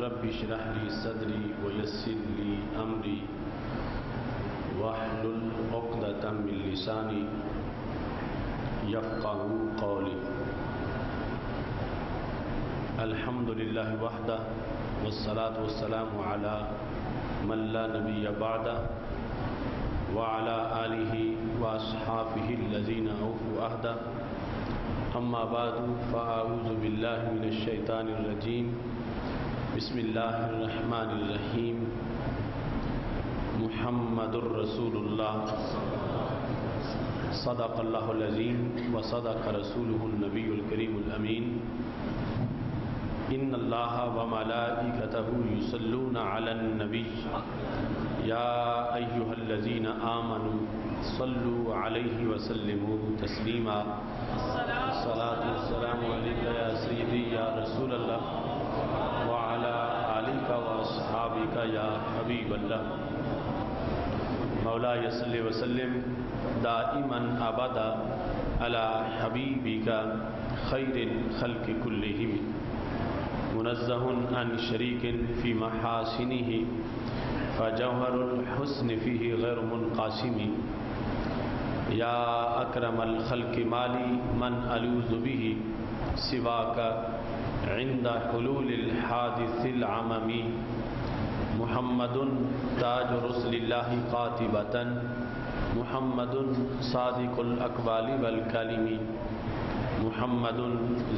رب اشرح لي صدري ويسر لي أمري واحلل عقدة من لساني يفقهوا قولي. الحمد لله وحده والصلاة والسلام على من لا نبي بعده وعلى آله وأصحابه الذين أوفوا عهده. أما بعد فأعوذ بالله من الشيطان الرجيم. بسم الله الرحمن الرحيم. محمد رسول الله صدق الله العظيم وصدق رسوله النبي الكريم الأمين. إن الله وملائكته يصلون على النبي يا أيها الذين آمنوا صلوا عليه وسلموا تسليما. الصلاة والسلام عليك يا سيدي يا رسول الله وعلى آلك وأصحابك يا حبيب الله. مولاي صل وسلم دائما أبدا على حبيبك خير الخلق كلهم منزه عن شريك في محاسنه فجوهر الحسن فيه غير منقاسم. يا أكرم الخلق مالي من ألوذ به سواك عند حلول الحادث العممي. محمد تاج رسل الله قاتبة محمد صادق الأقوال والكلم. محمد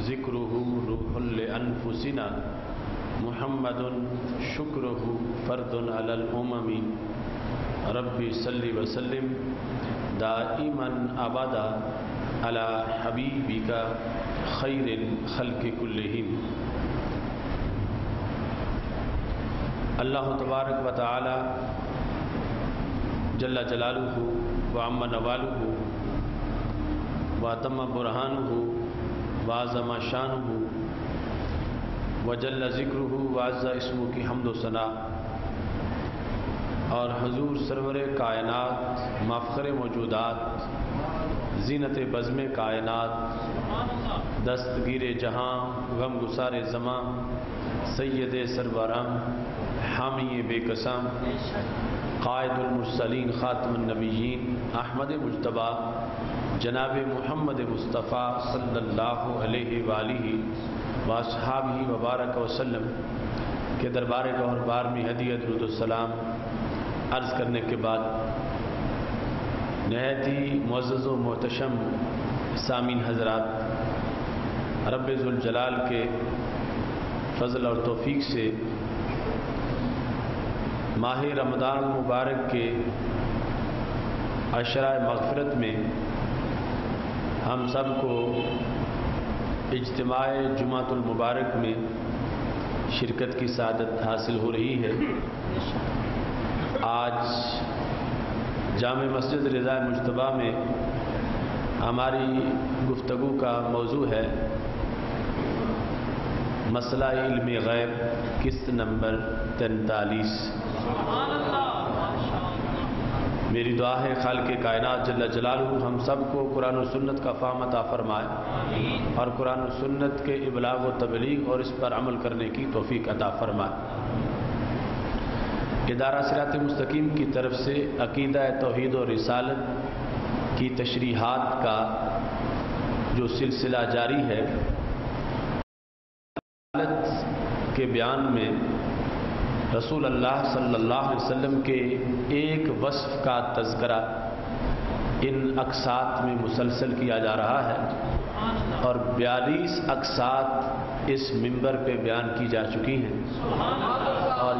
ذكره روح لأنفسنا محمد شكره فرد على الأمم. ربي صل وسلم دائما أبدا على حبيبك خير الخلق كلهم. اللہ تبارک و تعالی جل جلالہ وعم نوالہ واتم برہانہ وعظم شانہ وجل ذکرہ وعز اسمہ کی حمد و ثنا اور حضور سرور کائنات مفخر موجودات زینت بزم کائنات دستگیر جہاں غم گسار زماں سید سرورم حامی بے قسم قائد المرسلین خاتم النبیین احمد مجتبیٰ جناب محمد مصطفیٰ صلی اللہ علیہ وآلہ واصحابہ وبارک وسلم کے دربار گوہر بار میں ہدیہ درود السلام عرض کرنے کے بعد نہایت ہی معزز و محتشم سامعین حضرات، رب ذوالجلال کے فضل اور توفیق سے ماہ رمضان مبارک کے عشرہ مغفرت میں ہم سب کو اجتماع جمعۃ المبارک میں شرکت کی سعادت حاصل ہو رہی ہے. آج جامع مسجد رضا مجتبیٰ میں ہماری گفتگو کا موضوع ہے مسئلہ علم غیب قسط نمبر 43. میری دعا ہے خالق کائنات جل جلالہ ہم سب کو قرآن و سنت کا فہم عطا فرمائے اور قرآن و سنت کے ابلاغ و تبلیغ اور اس پر عمل کرنے کی توفیق عطا فرمائے. ادارہ صراط مستقیم کی طرف سے عقیدہ توحید و رسالت کی تشریحات کا جو سلسلہ جاری ہے، کے بیان میں رسول اللہ صلی اللہ علیہ وسلم کے ایک وصف کا تذکرہ ان اقساط میں مسلسل کیا جا رہا ہے اور 42 اقساط اس منبر پہ بیان کی جا چکی ہیں. اور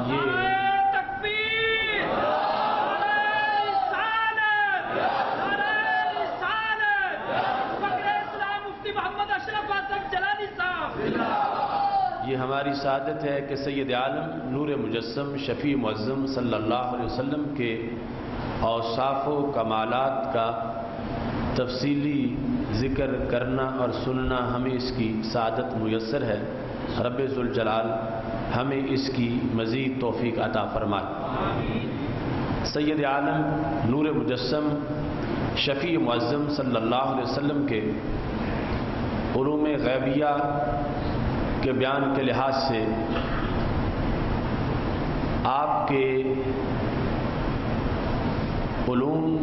یہ ہماری سعادت ہے کہ سید عالم نور مجسم شفیع معظم صلی اللہ علیہ وسلم کے اوصاف و کمالات کا تفصیلی ذکر کرنا اور سننا ہمیں اس کی سعادت میسر ہے. رب ذوالجلال ہمیں اس کی مزید توفیق عطا فرمائے. سید عالم نور مجسم شفیع معظم صلی اللہ علیہ وسلم کے علوم غیبیہ کے بیان کے لحاظ سے آپ کے علوم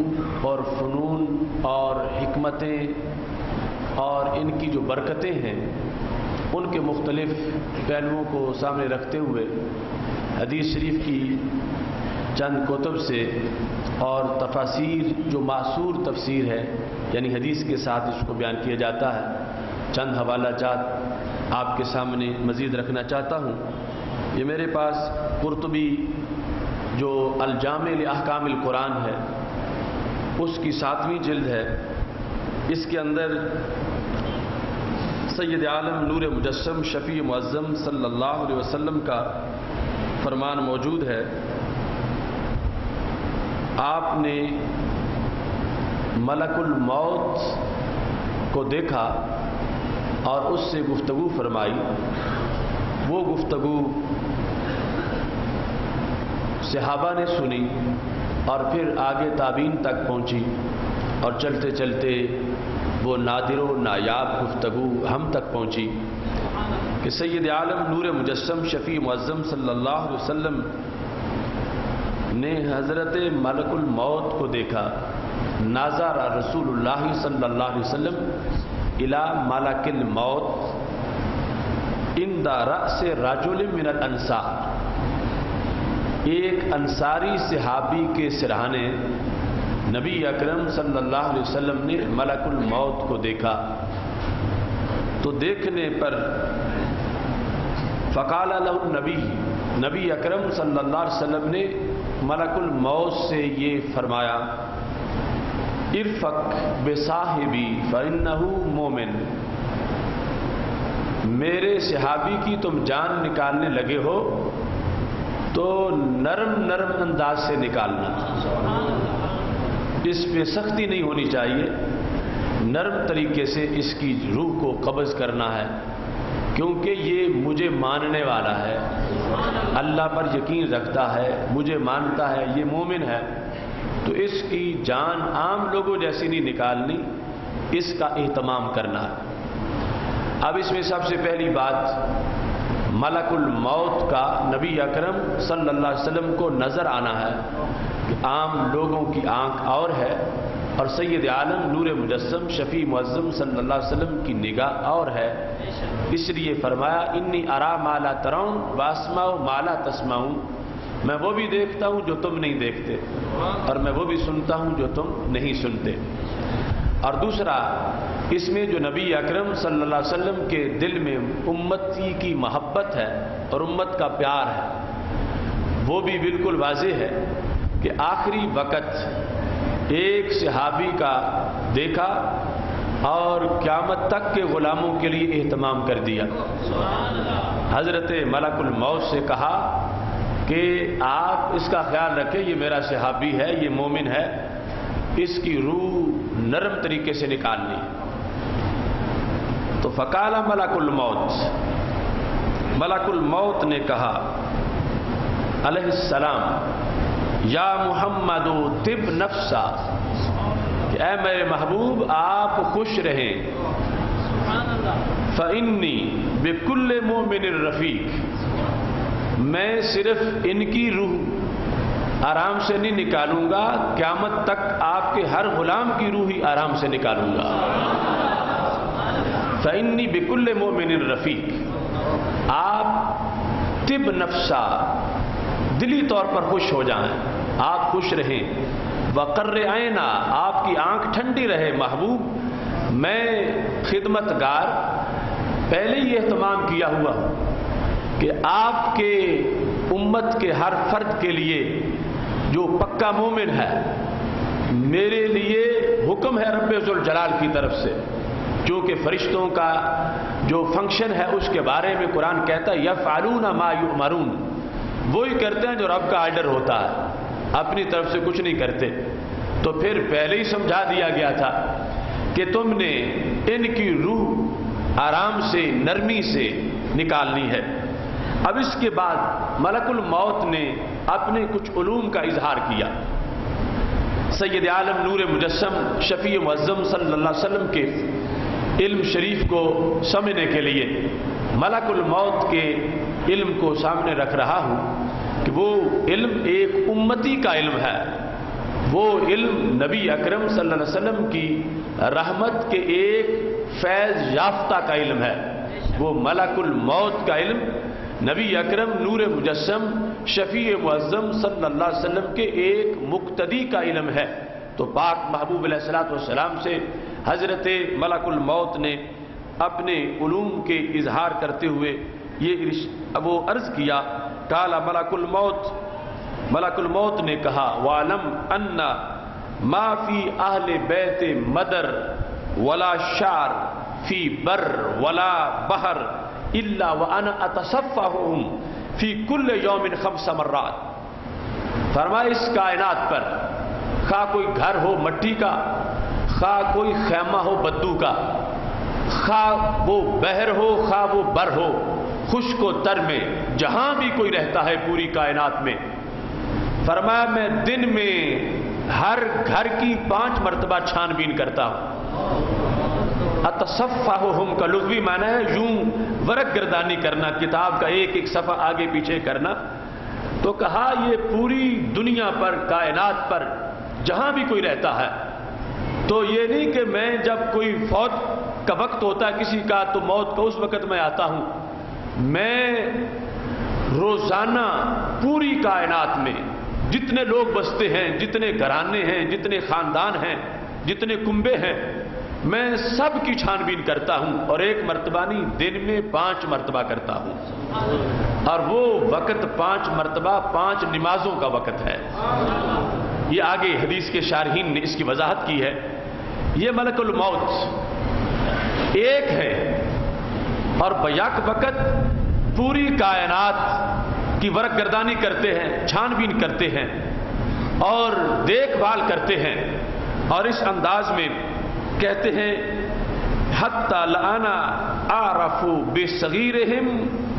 اور فنون اور حکمتیں اور ان کی جو برکتیں ہیں ان کے مختلف پہلوؤں کو سامنے رکھتے ہوئے حدیث شریف کی چند کتب سے اور تفاسیر جو معصور تفسیر ہے یعنی حدیث کے ساتھ اس کو بیان کیا جاتا ہے، چند حوالہ جات آپ کے سامنے مزید رکھنا چاہتا ہوں۔ یہ میرے پاس قرطبی جو الجامع لاحکام القرآن ہے اس کی 7ویں جلد ہے، اس کے اندر سید عالم نور مجسم شفیع معظم صلی اللہ علیہ وسلم کا فرمان موجود ہے۔ آپ نے ملک الموت کو دیکھا اور اس سے گفتگو فرمائی۔ وہ گفتگو صحابہ نے سنی اور پھر آگے تابعین تک پہنچی اور چلتے چلتے وہ نادر و نایاب گفتگو ہم تک پہنچی کہ سید عالم نور مجسم شفیع معظم صلی اللہ علیہ وسلم نے حضرت ملک الموت کو دیکھا۔ ناظر رسول اللہ صلی اللہ علیہ وسلم الی ملک الموت عند رأس رجل من الانصار، ایک انصاری صحابی کے سرہانے نبی اکرم صلی اللہ علیہ وسلم نے ملک الموت کو دیکھا۔ تو دیکھنے پر فقال له النبی، نبی اکرم صلی اللہ علیہ وسلم نے ملک الموت سے یہ فرمایا ارفق بصاحبی فانہ مومن، میرے صحابی کی تم جان نکالنے لگے ہو تو نرم نرم انداز سے نکالنا، اس پہ سختی نہیں ہونی چاہیے، نرم طریقے سے اس کی روح کو قبض کرنا ہے، کیونکہ یہ مجھے ماننے والا ہے، اللہ پر یقین رکھتا ہے، مجھے مانتا ہے، یہ مومن ہے، تو اس کی جان عام لوگوں جیسی نہیں نکالنی، اس کا اہتمام کرنا ہے۔ اب اس میں سب سے پہلی بات ملک الموت کا نبی اکرم صلی اللہ علیہ وسلم کو نظر آنا ہے کہ عام لوگوں کی آنکھ اور ہے اور سید عالم نور مجسم شفیع معظم صلی اللہ علیہ وسلم کی نگاہ اور ہے، اس لیے فرمایا انی ارا ما لا ترون واسمع ما لا تسمعون، میں وہ بھی دیکھتا ہوں جو تم نہیں دیکھتے اور میں وہ بھی سنتا ہوں جو تم نہیں سنتے۔ اور دوسرا اس میں جو نبی اکرم صلی اللہ علیہ وسلم کے دل میں امتی کی محبت ہے اور امت کا پیار ہے وہ بھی بالکل واضح ہے کہ آخری وقت ایک صحابی کا دیکھا اور قیامت تک کے غلاموں کے لیے اہتمام کر دیا۔ حضرت ملک الموت سے کہا کہ آپ اس کا خیال رکھیں، یہ میرا صحابی ہے، یہ مومن ہے، اس کی روح نرم طریقے سے نکالنی۔ تو فقال ملک الموت، ملک الموت نے کہا علیہ السلام یا محمد طب نفسا، کہ اے میرے محبوب آپ خوش رہیں، فإنی بکل مومن رفیق، میں صرف ان کی روح آرام سے نہیں نکالوں گا، قیامت تک آپ کے ہر غلام کی روح ہی آرام سے نکالوں گا۔ فإنی بکل مومن رفیق، آپ طب نفسا دلی طور پر خوش ہو جائیں، آپ خوش رہیں، وقر عینا، آپ کی آنکھ ٹھنڈی رہے محبوب، میں خدمت گار پہلے ہی اہتمام کیا ہوا کہ آپ کے امت کے ہر فرد کے لیے جو پکا مومن ہے، میرے لیے حکم ہے رب ذوالجلال کی طرف سے، کیونکہ فرشتوں کا جو فنکشن ہے اس کے بارے میں قرآن کہتا ہے یفعلون ما یؤمرون، وہی کرتے ہیں جو رب کا آرڈر ہوتا ہے، اپنی طرف سے کچھ نہیں کرتے۔ تو پھر پہلے ہی سمجھا دیا گیا تھا کہ تم نے ان کی روح آرام سے نرمی سے نکالنی ہے۔ اب اس کے بعد ملک الموت نے اپنے کچھ علوم کا اظہار کیا۔ سید عالم نور مجسم شفیع معظم صلی اللہ علیہ وسلم کے علم شریف کو سمجھنے کے لیے ملک الموت کے علم کو سامنے رکھ رہا ہوں۔ کہ وہ علم ایک امتی کا علم ہے، وہ علم نبی اکرم صلی اللہ علیہ وسلم کی رحمت کے ایک فیض یافتہ کا علم ہے، وہ ملک الموت کا علم نبی اکرم نور مجسم شفیع معظم صلی اللہ علیہ وسلم کے ایک مقتدی کا علم ہے۔ تو پاک محبوب علیہ السلام سے حضرت ملک الموت نے اپنے علوم کے اظہار کرتے ہوئے یہ وہ عرض کیا، قال ملک الموت نے کہا وَعْلَمْ أَنَّ مَا فِي أَهْلِ بَيْتِ مَدَرْ وَلَا شَعْرْ فِي بَرْ وَلَا بَحْرْ إِلَّا وَأَنَا أَتَصَفَّحُهُمْ فِي كُلِّ يَوْمٍ 5 مرات۔ فرمایا اس کائنات پر خواہ کوئی گھر ہو مٹی کا، خواہ کوئی خیمہ ہو بدو کا، خواہ وہ بحر ہو خواہ وہ بر ہو، خشک و تر میں جہاں بھی کوئی رہتا ہے پوری کائنات میں، فرمایا میں دن میں ہر گھر کی 5 مرتبہ چھان بین کرتا ہوں۔ اتصفحہم کا لغوی معنی ہے یوں ورق گردانی کرنا، کتاب کا ایک ایک صفحہ آگے پیچھے کرنا۔ تو کہا یہ پوری دنیا پر کائنات پر جہاں بھی کوئی رہتا ہے، تو یہ نہیں کہ میں جب کوئی فوت کا وقت ہوتا ہے کسی کا تو موت کا اس وقت میں آتا ہوں، میں روزانہ پوری کائنات میں جتنے لوگ بستے ہیں، جتنے گھرانے ہیں، جتنے خاندان ہیں، جتنے کنبے ہیں، میں سب کی چھان بین کرتا ہوں، اور ایک مرتبہ نہیں دن میں 5 مرتبہ کرتا ہوں، اور وہ وقت 5 مرتبہ 5 نمازوں کا وقت ہے۔ یہ آگے حدیث کے شارحین نے اس کی وضاحت کی ہے۔ یہ ملک الموت ایک ہے اور بیک وقت پوری کائنات کی ورق گردانی کرتے ہیں، چھان بین کرتے ہیں اور دیکھ بھال کرتے ہیں، اور اس انداز میں کہتے ہیں حتی لأنا اعرف بصغیرہم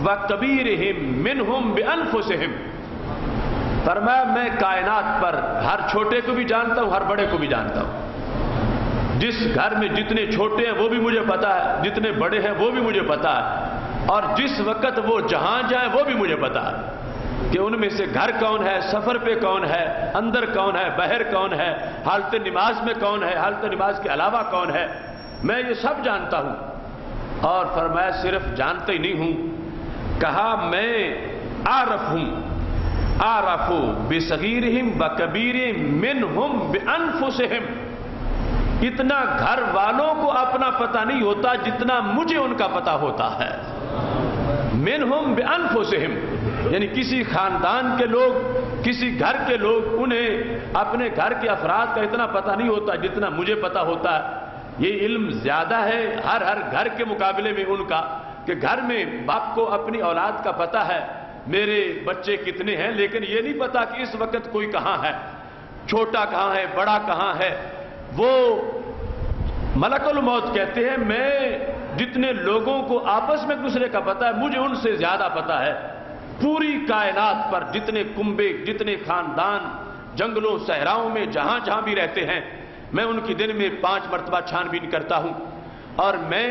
وکبیرہم منہم بانفسہم، فرمایا میں کائنات پر ہر چھوٹے کو بھی جانتا ہوں، ہر بڑے کو بھی جانتا ہوں، جس گھر میں جتنے چھوٹے ہیں وہ بھی مجھے پتا ہے، جتنے بڑے ہیں وہ بھی مجھے پتا ہے، اور جس وقت وہ جہاں جائیں وہ بھی مجھے پتا ہے کہ ان میں سے گھر کون ہے، سفر پہ کون ہے، اندر کون ہے، باہر کون ہے، حالت نماز میں کون ہے، حالت نماز کے علاوہ کون ہے، میں یہ سب جانتا ہوں۔ اور فرمایا صرف جانتے ہی نہیں ہوں، کہا میں عارف ہوں، عارف بصغیرہم وکبیرہم منہم بانفسہم، اتنا گھر والوں کو اپنا پتہ نہیں ہوتا جتنا مجھے ان کا پتہ ہوتا ہے۔ منہم بانفسہم یعنی کسی خاندان کے لوگ، کسی گھر کے لوگ، انہیں اپنے گھر کے افراد کا اتنا پتہ نہیں ہوتا جتنا مجھے پتہ ہوتا ہے۔ یہ علم زیادہ ہے ہر گھر کے مقابلے میں ان کا، کہ گھر میں باپ کو اپنی اولاد کا پتہ ہے میرے بچے کتنے ہیں، لیکن یہ نہیں پتا کہ اس وقت کوئی کہاں ہے، چھوٹا کہاں ہے، بڑا کہاں ہے۔ وہ ملک الموت کہتے ہیں میں جتنے لوگوں کو آپس میں دوسرے کا پتہ ہے مجھے ان سے زیادہ پتہ ہے، پوری کائنات پر جتنے کنبے، جتنے خاندان، جنگلوں صحراؤں میں جہاں جہاں بھی رہتے ہیں، میں ان کی دن میں 5 مرتبہ چھان بین کرتا ہوں، اور میں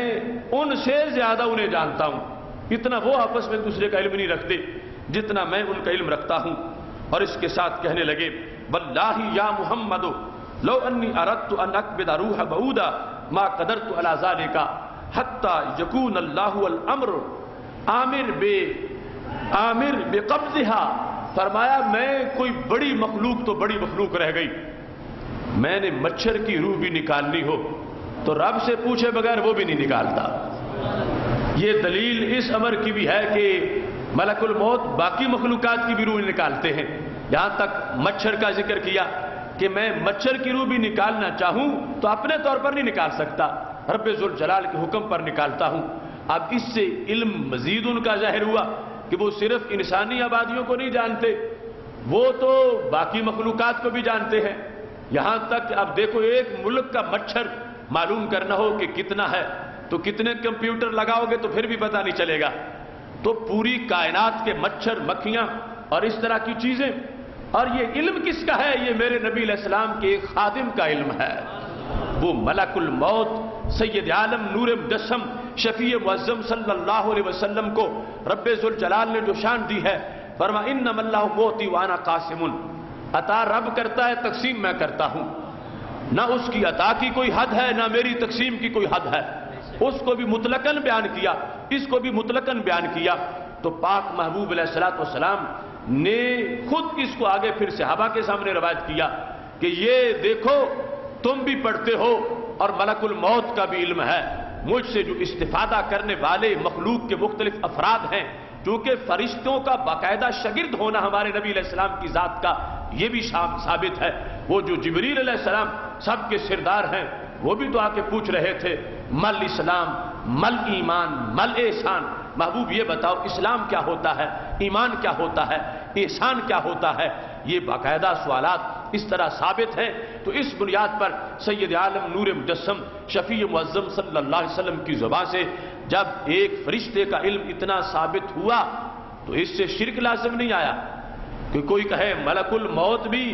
ان سے زیادہ انہیں جانتا ہوں۔ اتنا وہ آپس میں دوسرے کا علم نہیں رکھتے جتنا میں ان کا علم رکھتا ہوں۔ اور اس کے ساتھ کہنے لگے واللہ یا محمد لو انی اردت ان اقبض روح بعودا ما قدرت علی ذلک حتی یکون اللہ الامر آمر بقبضها، فرمایا میں کوئی بڑی مخلوق تو بڑی مخلوق رہ گئی، میں نے مچھر کی روح بھی نکالنی ہو تو رب سے پوچھے بغیر وہ بھی نہیں نکالتا۔ یہ دلیل اس امر کی بھی ہے کہ ملک الموت باقی مخلوقات کی بھی روح نکالتے ہیں، یہاں تک مچھر کا ذکر کیا کہ میں مچھر کی روح بھی نکالنا چاہوں تو اپنے طور پر نہیں نکال سکتا، رب ذوالجلال کے حکم پر نکالتا ہوں۔ اب اس سے علم مزید ان کا ظاہر ہوا کہ وہ صرف انسانی آبادیوں کو نہیں جانتے، وہ تو باقی مخلوقات کو بھی جانتے ہیں، یہاں تک اب دیکھو ایک ملک کا مچھر معلوم کرنا ہو کہ کتنا ہے تو کتنے کمپیوٹر لگاؤ گے تو پھر بھی پتہ نہیں چلے گا۔ تو پوری کائنات کے مچھر، مکھیاں اور اس طرح کی چیزیں، اور یہ علم کس کا ہے؟ یہ میرے نبی علیہ السلام کے ایک خادم کا علم ہے، وہ ملک الموت سید عالم نور مجسم شفیع معظم صلی اللہ علیہ وسلم کو رب ذوالجلال نے جو شان دی ہے فرما انما اللہ موتی وانا قاسم، عطا رب کرتا ہے، تقسیم میں کرتا ہوں، نہ اس کی عطا کی کوئی حد ہے نہ میری تقسیم کی کوئی حد ہے۔ اس کو بھی مطلقاً بیان کیا، اس کو بھی مطلقاً بیان کیا۔ تو پاک محبوب علیہ الصلوۃ والسلام نے خود اس کو آگے پھر صحابہ کے سامنے روایت کیا کہ یہ دیکھو تم بھی پڑھتے ہو اور ملک الموت کا بھی علم ہے، مجھ سے جو استفادہ کرنے والے مخلوق کے مختلف افراد ہیں، چونکہ فرشتوں کا باقاعدہ شاگرد ہونا ہمارے نبی علیہ السلام کی ذات کا یہ بھی ثابت ہے۔ وہ جو جبریل علیہ السلام سب کے سردار ہیں، وہ بھی تو آ کے پوچھ رہے تھے مل اسلام مل ایمان مل احسان، محبوب یہ بتاؤ اسلام کیا ہوتا ہے، ایمان کیا ہوتا ہے، احسان کیا ہوتا ہے۔ یہ باقاعدہ سوالات اس طرح ثابت ہیں۔ تو اس بنیاد پر سید عالم نور مجسم شفیع معظم صلی اللہ علیہ وسلم کی زبان سے جب ایک فرشتے کا علم اتنا ثابت ہوا تو اس سے شرک لازم نہیں آیا کہ کوئی کہے ملک الموت بھی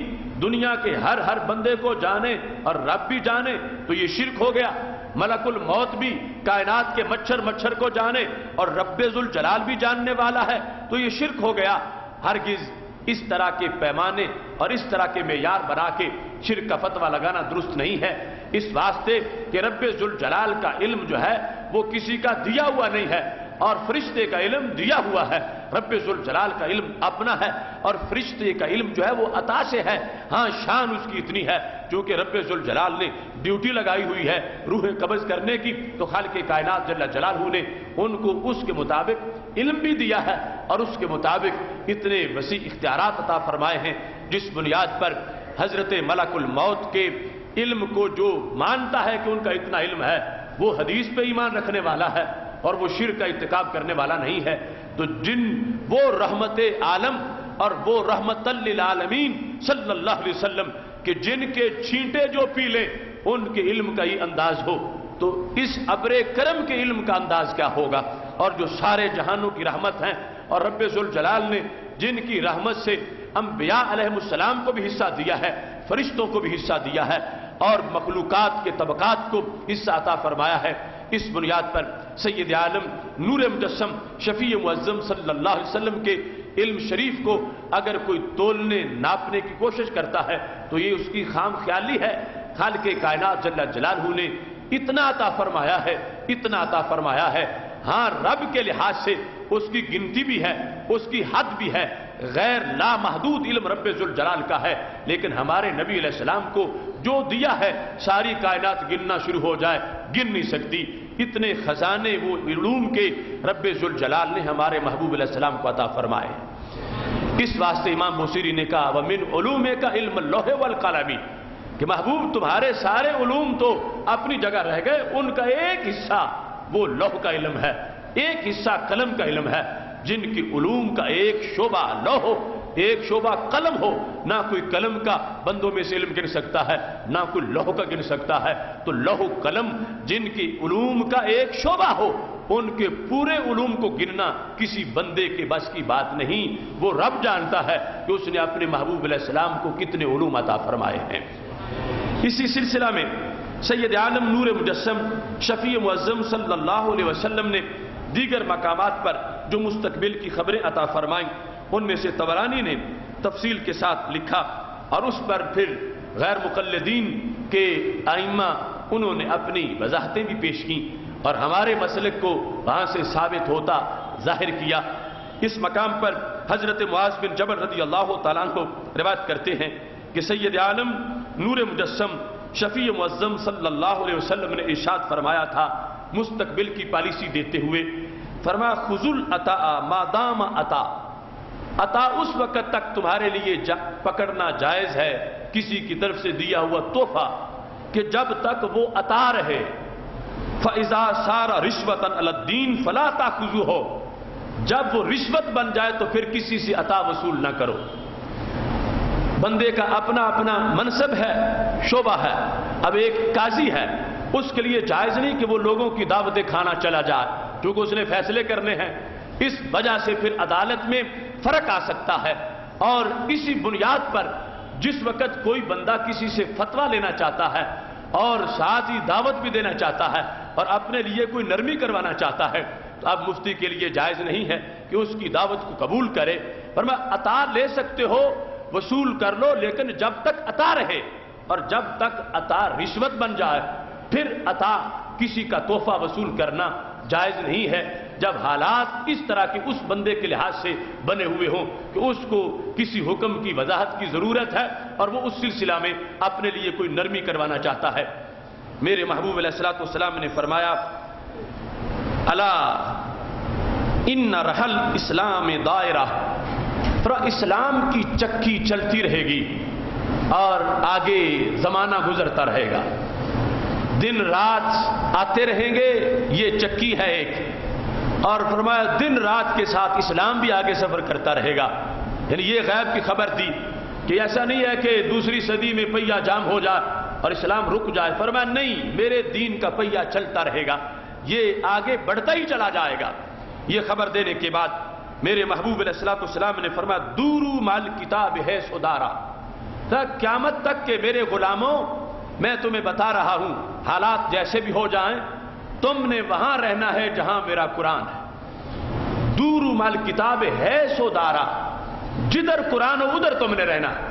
دنیا کے ہر بندے کو جانے اور رب بھی جانے تو یہ شرک ہو گیا، ملک الموت بھی کائنات کے مچھر کو جانے اور رب ذوالجلال بھی جاننے والا ہے تو یہ شرک ہو گیا۔ ہرگز اس طرح کے پیمانے اور اس طرح کے معیار بنا کے شرک کا فتویٰ لگانا درست نہیں ہے، اس واسطے کہ رب ذوالجلال کا علم جو ہے وہ کسی کا دیا ہوا نہیں ہے اور فرشتے کا علم دیا ہوا ہے۔ رب ذوالجلال کا علم اپنا ہے اور فرشتے کا علم جو ہے وہ عطا سے ہے۔ ہاں شان اس کی اتنی ہے چونکہ رب ذوالجلال نے ڈیوٹی لگائی ہوئی ہے روح قبض کرنے کی، تو خالق کائنات جل جلالہ نے ان کو اس کے مطابق علم بھی دیا ہے اور اس کے مطابق اتنے وسیع اختیارات عطا فرمائے ہیں جس بنیاد پر حضرت ملک الموت کے علم کو جو مانتا ہے کہ ان کا اتنا علم ہے وہ حدیث پہ ایمان رکھنے والا ہے اور وہ شرک کا ارتکاب کرنے والا نہیں ہے۔ تو وہ رحمت عالم اور وہ رحمت للعالمین صلی اللہ علیہ وسلم کہ جن کے چھینٹے جو پی لیں ان کے علم کا ہی انداز ہو، تو اس ابر کرم کے علم کا انداز کیا ہوگا؟ اور جو سارے جہانوں کی رحمت ہیں اور رب ذوالجلال نے جن کی رحمت سے انبیاء علیہ السلام کو بھی حصہ دیا ہے، فرشتوں کو بھی حصہ دیا ہے اور مخلوقات کے طبقات کو حصہ عطا فرمایا ہے، اس بنیاد پر سید عالم نور مجسم شفیع معظم صلی اللہ علیہ وسلم کے علم شریف کو اگر کوئی تولنے ناپنے کی کوشش کرتا ہے تو یہ اس کی خام خیالی ہے۔ خالق کائنات جل جلالہ نے اتنا عطا فرمایا ہے، اتنا عطا فرمایا ہے۔ ہاں رب کے لحاظ سے اس کی گنتی بھی ہے، اس کی حد بھی ہے، غیر لامحدود علم رب ذوالجلال کا ہے، لیکن ہمارے نبی علیہ السلام کو جو دیا ہے ساری کائنات گننا شروع ہو جائے گن نہیں سکتی، اتنے خزانے وہ علوم کے رب ذوالجلال نے ہمارے محبوب علیہ السلام کو عطا فرمائے۔ اس واسطے امام بوصیری نے کہا وَمِنْ عُلُومِكَ عِلْمُ اللَّوْحِ وَالْقَلَمِ کہ محبوب تمہارے سارے علوم تو اپنی جگہ رہ گئے، ان کا ایک حصہ وہ لوح کا علم ہے، ایک حصہ قلم کا علم ہے، جن کی علوم کا ایک شعبہ لوح ہو، ایک شعبہ قلم ہو، نہ کوئی قلم کا بندوں میں سے علم گن سکتا ہے نہ کوئی لوح کا گن سکتا ہے، تو لوح قلم جن کی علوم کا ایک شعبہ ہو ان کے پورے علوم کو گننا کسی بندے کے بس کی بات نہیں، وہ رب جانتا ہے کہ اس نے اپنے محبوب علیہ السلام کو کتنے علوم عطا فرمائے ہیں۔ اسی سلسلہ میں سید عالم نور مجسم شفیع معظم صلی اللہ علیہ وسلم نے دیگر مقامات پر جو مستقبل کی خبریں عطا فرمائیں ان میں سے طبرانی نے تفصیل کے ساتھ لکھا اور اس پر پھر غیر مقلدین کے ائمہ انہوں نے اپنی وضاحتیں بھی پیش کیں اور ہمارے مسلک کو وہاں سے ثابت ہوتا ظاہر کیا۔ اس مقام پر حضرت معاذ بن جبل رضی اللہ تعالیٰ عنہ روایت کرتے ہیں کہ سید عالم نور مجسم شفیع معظم صلی اللہ علیہ وسلم نے ارشاد فرمایا تھا مستقبل کی پالیسی دیتے ہوئے، فرمایا خذوا العطاء ما دام عطا، عطا اس وقت تک تمہارے لیے پکڑنا جائز ہے کسی کی طرف سے دیا ہوا تحفہ کہ جب تک وہ عطا رہے، فَإِذَا صَارَ رِشْوَةً عَلَى الدِّينِ فَلَا تَأْخُذُوهُ، جب وہ رشوت بن جائے تو پھر کسی سے عطا وصول نہ کرو۔ بندے کا اپنا اپنا منصب ہے، شعبہ ہے، اب ایک قاضی ہے اس کے لیے جائز نہیں کہ وہ لوگوں کی دعوتیں کھانا چلا جائے کیونکہ اس نے فیصلے کرنے ہیں، اس وجہ سے پھر عدالت میں فرق آ سکتا ہے۔ اور اسی بنیاد پر جس وقت کوئی بندہ کسی سے فتویٰ لینا چاہتا ہے اور ساتھ ہی دعوت بھی دینا چاہتا ہے اور اپنے لیے کوئی نرمی کروانا چاہتا ہے تو اب مفتی کے لیے جائز نہیں ہے کہ اس کی دعوت کو قبول کرے۔ فرمایا عطا لے سکتے ہو، وصول کر لو، لیکن جب تک عطا رہے، اور جب تک عطا رشوت بن جائے پھر عطا کسی کا تحفہ وصول کرنا جائز نہیں ہے، جب حالات اس طرح کے اس بندے کے لحاظ سے بنے ہوئے ہوں کہ اس کو کسی حکم کی وضاحت کی ضرورت ہے اور وہ اس سلسلہ میں اپنے لیے کوئی نرمی کروانا چاہتا ہے۔ میرے محبوب علیہ الصلوۃ والسلام نے فرمایا الا ان رحل اسلام دائرہ، اسلام کی چکی چلتی رہے گی اور آگے زمانہ گزرتا رہے گا، دن رات آتے رہیں گے، یہ چکی ہے ایک، اور فرمایا دن رات کے ساتھ اسلام بھی آگے سفر کرتا رہے گا۔ یعنی یہ غیب کی خبر تھی کہ ایسا نہیں ہے کہ دوسری صدی میں پہیہ جام ہو جائے اور اسلام رک جائے، فرمایا نہیں، میرے دین کا پہیہ چلتا رہے گا، یہ آگے بڑھتا ہی چلا جائے گا۔ یہ خبر دینے کے بعد میرے محبوب علیہ الصلوۃ والسلام نے فرمایا دورو مال کتاب ہے سدارا، قیامت تک کہ میرے غلاموں میں تمہیں بتا رہا ہوں حالات جیسے بھی ہو جائیں تم نے وہاں رہنا ہے جہاں میرا قرآن ہے۔ دورو مال کتاب ہے سدارا، جدھر قرآن ہو ادھر تم نے رہنا ہے۔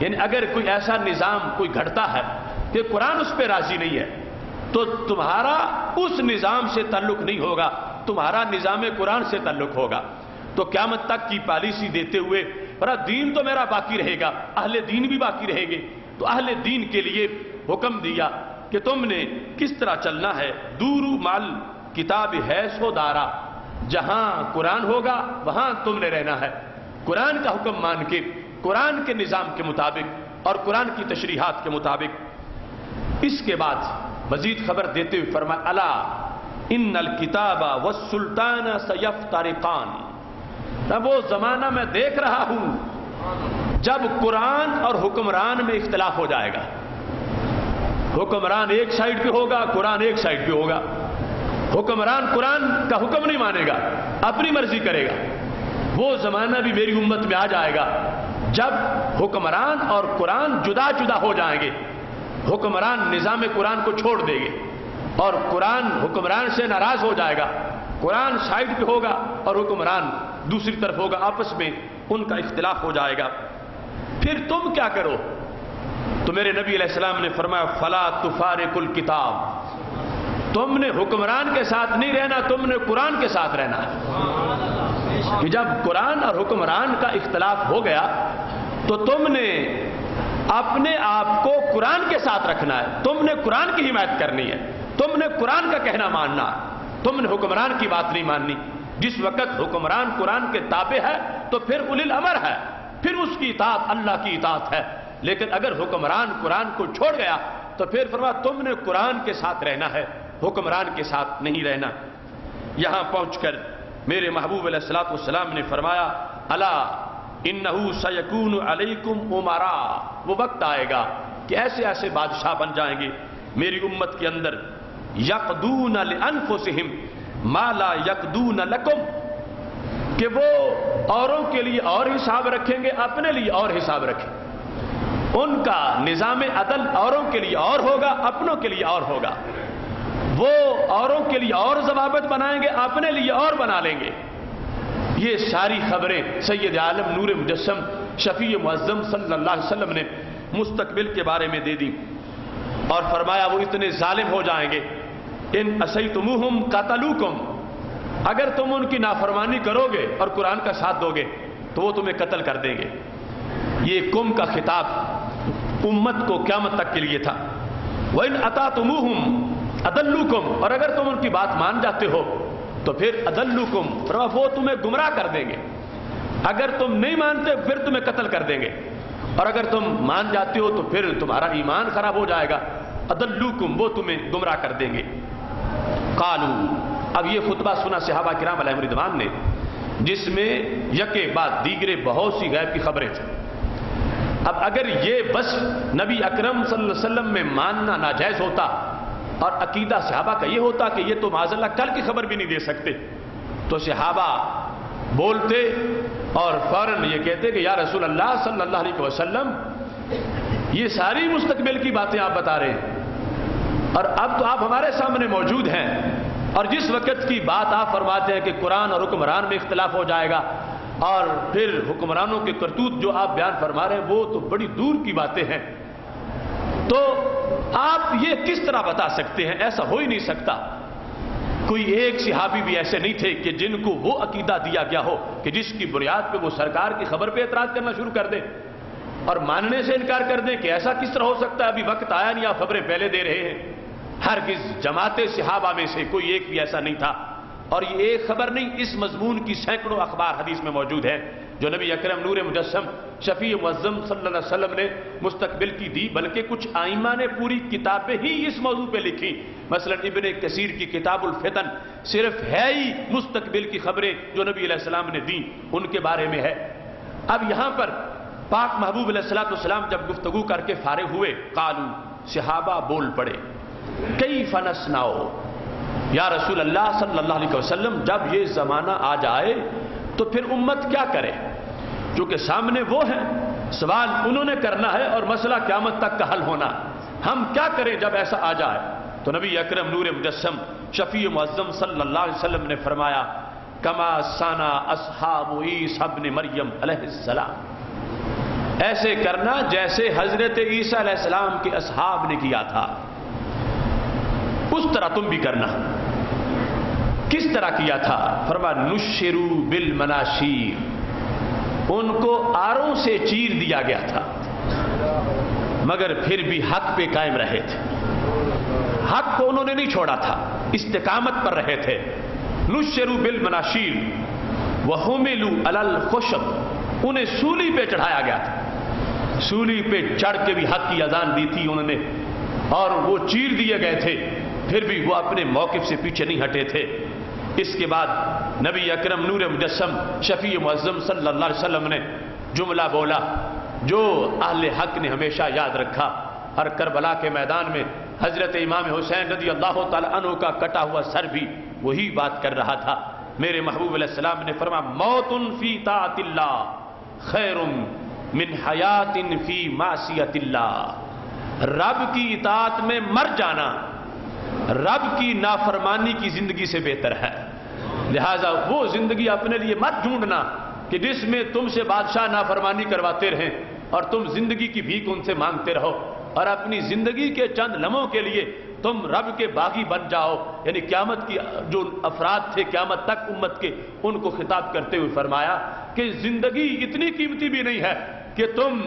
یعنی اگر کوئی ایسا نظام کوئی گھڑتا ہے کہ قرآن اس پہ راضی نہیں ہے تو تمہارا اس نظام سے تعلق نہیں ہوگا، تمہارا نظام قرآن سے تعلق ہوگا۔ تو قیامت تک کی پالیسی دیتے ہوئے دین تو میرا باقی رہے گا، اہل دین بھی باقی رہیں گے، تو اہل دین کے لیے حکم دیا کہ تم نے کس طرح چلنا ہے۔ دورو مال کتاب ہے سدارا، جہاں قرآن ہوگا وہاں تم نے رہنا ہے، قرآن کا حکم مان کے، قرآن کے نظام کے مطابق اور قرآن کی تشریحات کے مطابق۔ اس کے بعد مزید خبر دیتے ہوئے فرمایا الا ان الکتاب والسلطان سیفترقان، وہ زمانہ میں دیکھ رہا ہوں جب قرآن اور حکمران میں اختلاف ہو جائے گا، حکمران ایک سائیڈ پہ ہوگا، قرآن ایک سائیڈ پہ ہوگا، حکمران قرآن کا حکم نہیں مانے گا، اپنی مرضی کرے گا۔ وہ زمانہ بھی میری امت میں آ جائے گا جب حکمران اور قرآن جدا جدا ہو جائیں گے، حکمران نظام قرآن کو چھوڑ دے گے اور قرآن حکمران سے ناراض ہو جائے گا، قرآن سائیڈ پہ ہوگا اور حکمران دوسری طرف ہوگا، آپس میں ان کا اختلاف ہو جائے گا۔ پھر تم کیا کرو؟ تو میرے نبی علیہ السلام نے فرمایا فلا تفارق الکتاب، تم نے حکمران کے ساتھ نہیں رہنا، تم نے قرآن کے ساتھ رہنا ہے۔ کہ جب قرآن اور حکمران کا اختلاف ہو گیا تو تم نے اپنے آپ کو قرآن کے ساتھ رکھنا ہے، تم نے قرآن کی حمایت کرنی ہے، تم نے قرآن کا کہنا ماننا ہے، تم نے حکمران کی بات نہیں ماننی۔ جس وقت حکمران قرآن کے تابع ہے تو پھر اولی الامر ہے، پھر اس کی اطاعت اللہ کی اطاعت ہے، لیکن اگر حکمران قرآن کو چھوڑ گیا تو پھر فرمایا تم نے قرآن کے ساتھ رہنا ہے، حکمران کے ساتھ نہیں رہنا۔ یہاں پہنچ کر میرے محبوب علیہ الصلوۃ والسلام نے فرمایا الا انہو سیکون علیکم امرا، وہ وقت آئے گا کہ ایسے ایسے بادشاہ بن جائیں گے میری امت کے اندر، یقدون لانفسہم ما لا یقدون لکم، کہ وہ اوروں کے لیے اور حساب رکھیں گے، اپنے لیے اور حساب رکھیں، ان کا نظام عدل اوروں کے لیے اور ہوگا، اپنوں کے لیے اور ہوگا، وہ اوروں کے لیے اور ضوابط بنائیں گے، اپنے لیے اور بنا لیں گے۔ یہ ساری خبریں سید عالم نور مجسم شفیع معظم صلی اللہ علیہ وسلم نے مستقبل کے بارے میں دے دی اور فرمایا وہ اتنے ظالم ہو جائیں گے، ان عصیتموہم قتلوکم، اگر تم ان کی نافرمانی کرو گے اور قرآن کا ساتھ دو گے تو وہ تمہیں قتل کر دیں گے۔ یہ قوم کا خطاب امت کو قیامت تک کے لیے تھا۔ وَإِنْ أَطَعْتُمُوهُمْ أَضَلُّوكُمْ، اور اگر تم ان کی بات مان جاتے ہو تو پھر أَضَلُّوكُمْ، وہ تمہیں گمراہ کر دیں گے، اگر تم نہیں مانتے پھر تمہیں قتل کر دیں گے، اور اگر تم مان جاتے ہو تو پھر تمہارا ایمان خراب ہو جائے گا۔ أَضَلُّوكُمْ، وہ تمہیں گمراہ کر دیں گے۔ قالوا، اب یہ خطبہ سنا صحابہ کرام علیہم رضوان نے، جس میں یکے بعد دیگرے بہت سی غیب کی خبریں تھیں۔ اب اگر یہ بس نبی اکرم صلی اللہ علیہ وسلم میں ماننا ناجائز ہوتا اور عقیدہ صحابہ کا یہ ہوتا کہ یہ تو معاذ اللہ کل کی خبر بھی نہیں دے سکتے، تو صحابہ بولتے اور فوراً یہ کہتے کہ یا رسول اللہ صلی اللہ علیہ وسلم یہ ساری مستقبل کی باتیں آپ بتا رہے ہیں اور اب تو آپ ہمارے سامنے موجود ہیں، اور جس وقت کی بات آپ فرماتے ہیں کہ قرآن اور حکمران میں اختلاف ہو جائے گا، اور پھر حکمرانوں کے کرتوت جو آپ بیان فرما رہے ہیں وہ تو بڑی دور کی باتیں ہیں، تو آپ یہ کس طرح بتا سکتے ہیں؟ ایسا ہو ہی نہیں سکتا۔ کوئی ایک صحابی بھی ایسے نہیں تھے کہ جن کو وہ عقیدہ دیا گیا ہو کہ جس کی بنیاد پہ وہ سرکار کی خبر پہ اعتراض کرنا شروع کر دیں اور ماننے سے انکار کر دیں کہ ایسا کس طرح ہو سکتا ہے، ابھی وقت آیا نہیں، آپ خبریں پہلے دے رہے ہیں۔ ہرگز جماعت صحابہ میں سے کوئی ایک بھی ایسا نہیں تھا، اور یہ ایک خبر نہیں، اس مضمون کی سینکڑوں اخبار حدیث میں موجود ہیں جو نبی اکرم نور مجسم شفیع معظم صلی اللہ علیہ وسلم نے مستقبل کی دی، بلکہ کچھ ائمہ نے پوری کتابیں ہی اس موضوع پہ لکھی۔ مثلا ابن کثیر کی کتاب الفتن صرف ہے ہی مستقبل کی خبریں جو نبی علیہ السلام نے دیں ان کے بارے میں ہے۔ اب یہاں پر پاک محبوب علیہ السلام جب گفتگو کر کے فارغ ہوئے، قالو، صحابہ بول پڑے، کیف نصنع، یا رسول اللہ صلی اللہ علیہ وسلم جب یہ زمانہ آ جائے تو پھر امت کیا کرے؟ کیونکہ سامنے وہ ہیں، سوال انہوں نے کرنا ہے اور مسئلہ قیامت تک کا حل ہونا، ہم کیا کریں جب ایسا آ جائے؟ تو نبی اکرم نور مجسم شفیع معظم صلی اللہ علیہ وسلم نے فرمایا، کما صنع اصحاب عیسیٰ ابن مریم علیہ السلام، ایسے کرنا جیسے حضرت عیسیٰ علیہ السلام کے اصحاب نے کیا تھا، اس طرح تم بھی کرنا۔ کس طرح کیا تھا؟ فرمایا، نشروا بالمناشیر، ان کو آروں سے چیر دیا گیا تھا، مگر پھر بھی حق پہ قائم رہے تھے، حق کو انہوں نے نہیں چھوڑا تھا، استقامت پر رہے تھے۔ نشروا بالمناشیر وحملوا علی الخشب، انہیں سولی پہ چڑھایا گیا تھا، سولی پہ چڑھ کے بھی حق کی اذان دی تھی انہوں نے، اور وہ چیر دیے گئے تھے، پھر بھی وہ اپنے موقف سے پیچھے نہیں ہٹے تھے۔ اس کے بعد نبی اکرم نور مجسم شفیع معظم صلی اللہ علیہ وسلم نے جملہ بولا جو اہل حق نے ہمیشہ یاد رکھا، اور کربلا کے میدان میں حضرت امام حسین رضی اللہ تعالی عنہ کا کٹا ہوا سر بھی وہی بات کر رہا تھا۔ میرے محبوب علیہ السلام نے فرمایا، موت فی طاعت اللہ خیر من حیات فی معصیت اللہ، رب کی اطاعت میں مر جانا رب کی نافرمانی کی زندگی سے بہتر ہے۔ لہذا وہ زندگی اپنے لیے مت ڈھونڈنا کہ جس میں تم سے بادشاہ نافرمانی کرواتے رہیں اور تم زندگی کی بھیک ان سے مانگتے رہو، اور اپنی زندگی کے چند لمحوں کے لیے تم رب کے باغی بن جاؤ۔ یعنی قیامت کی جو افراد تھے قیامت تک امت کے، ان کو خطاب کرتے ہوئے فرمایا کہ زندگی اتنی قیمتی بھی نہیں ہے کہ تم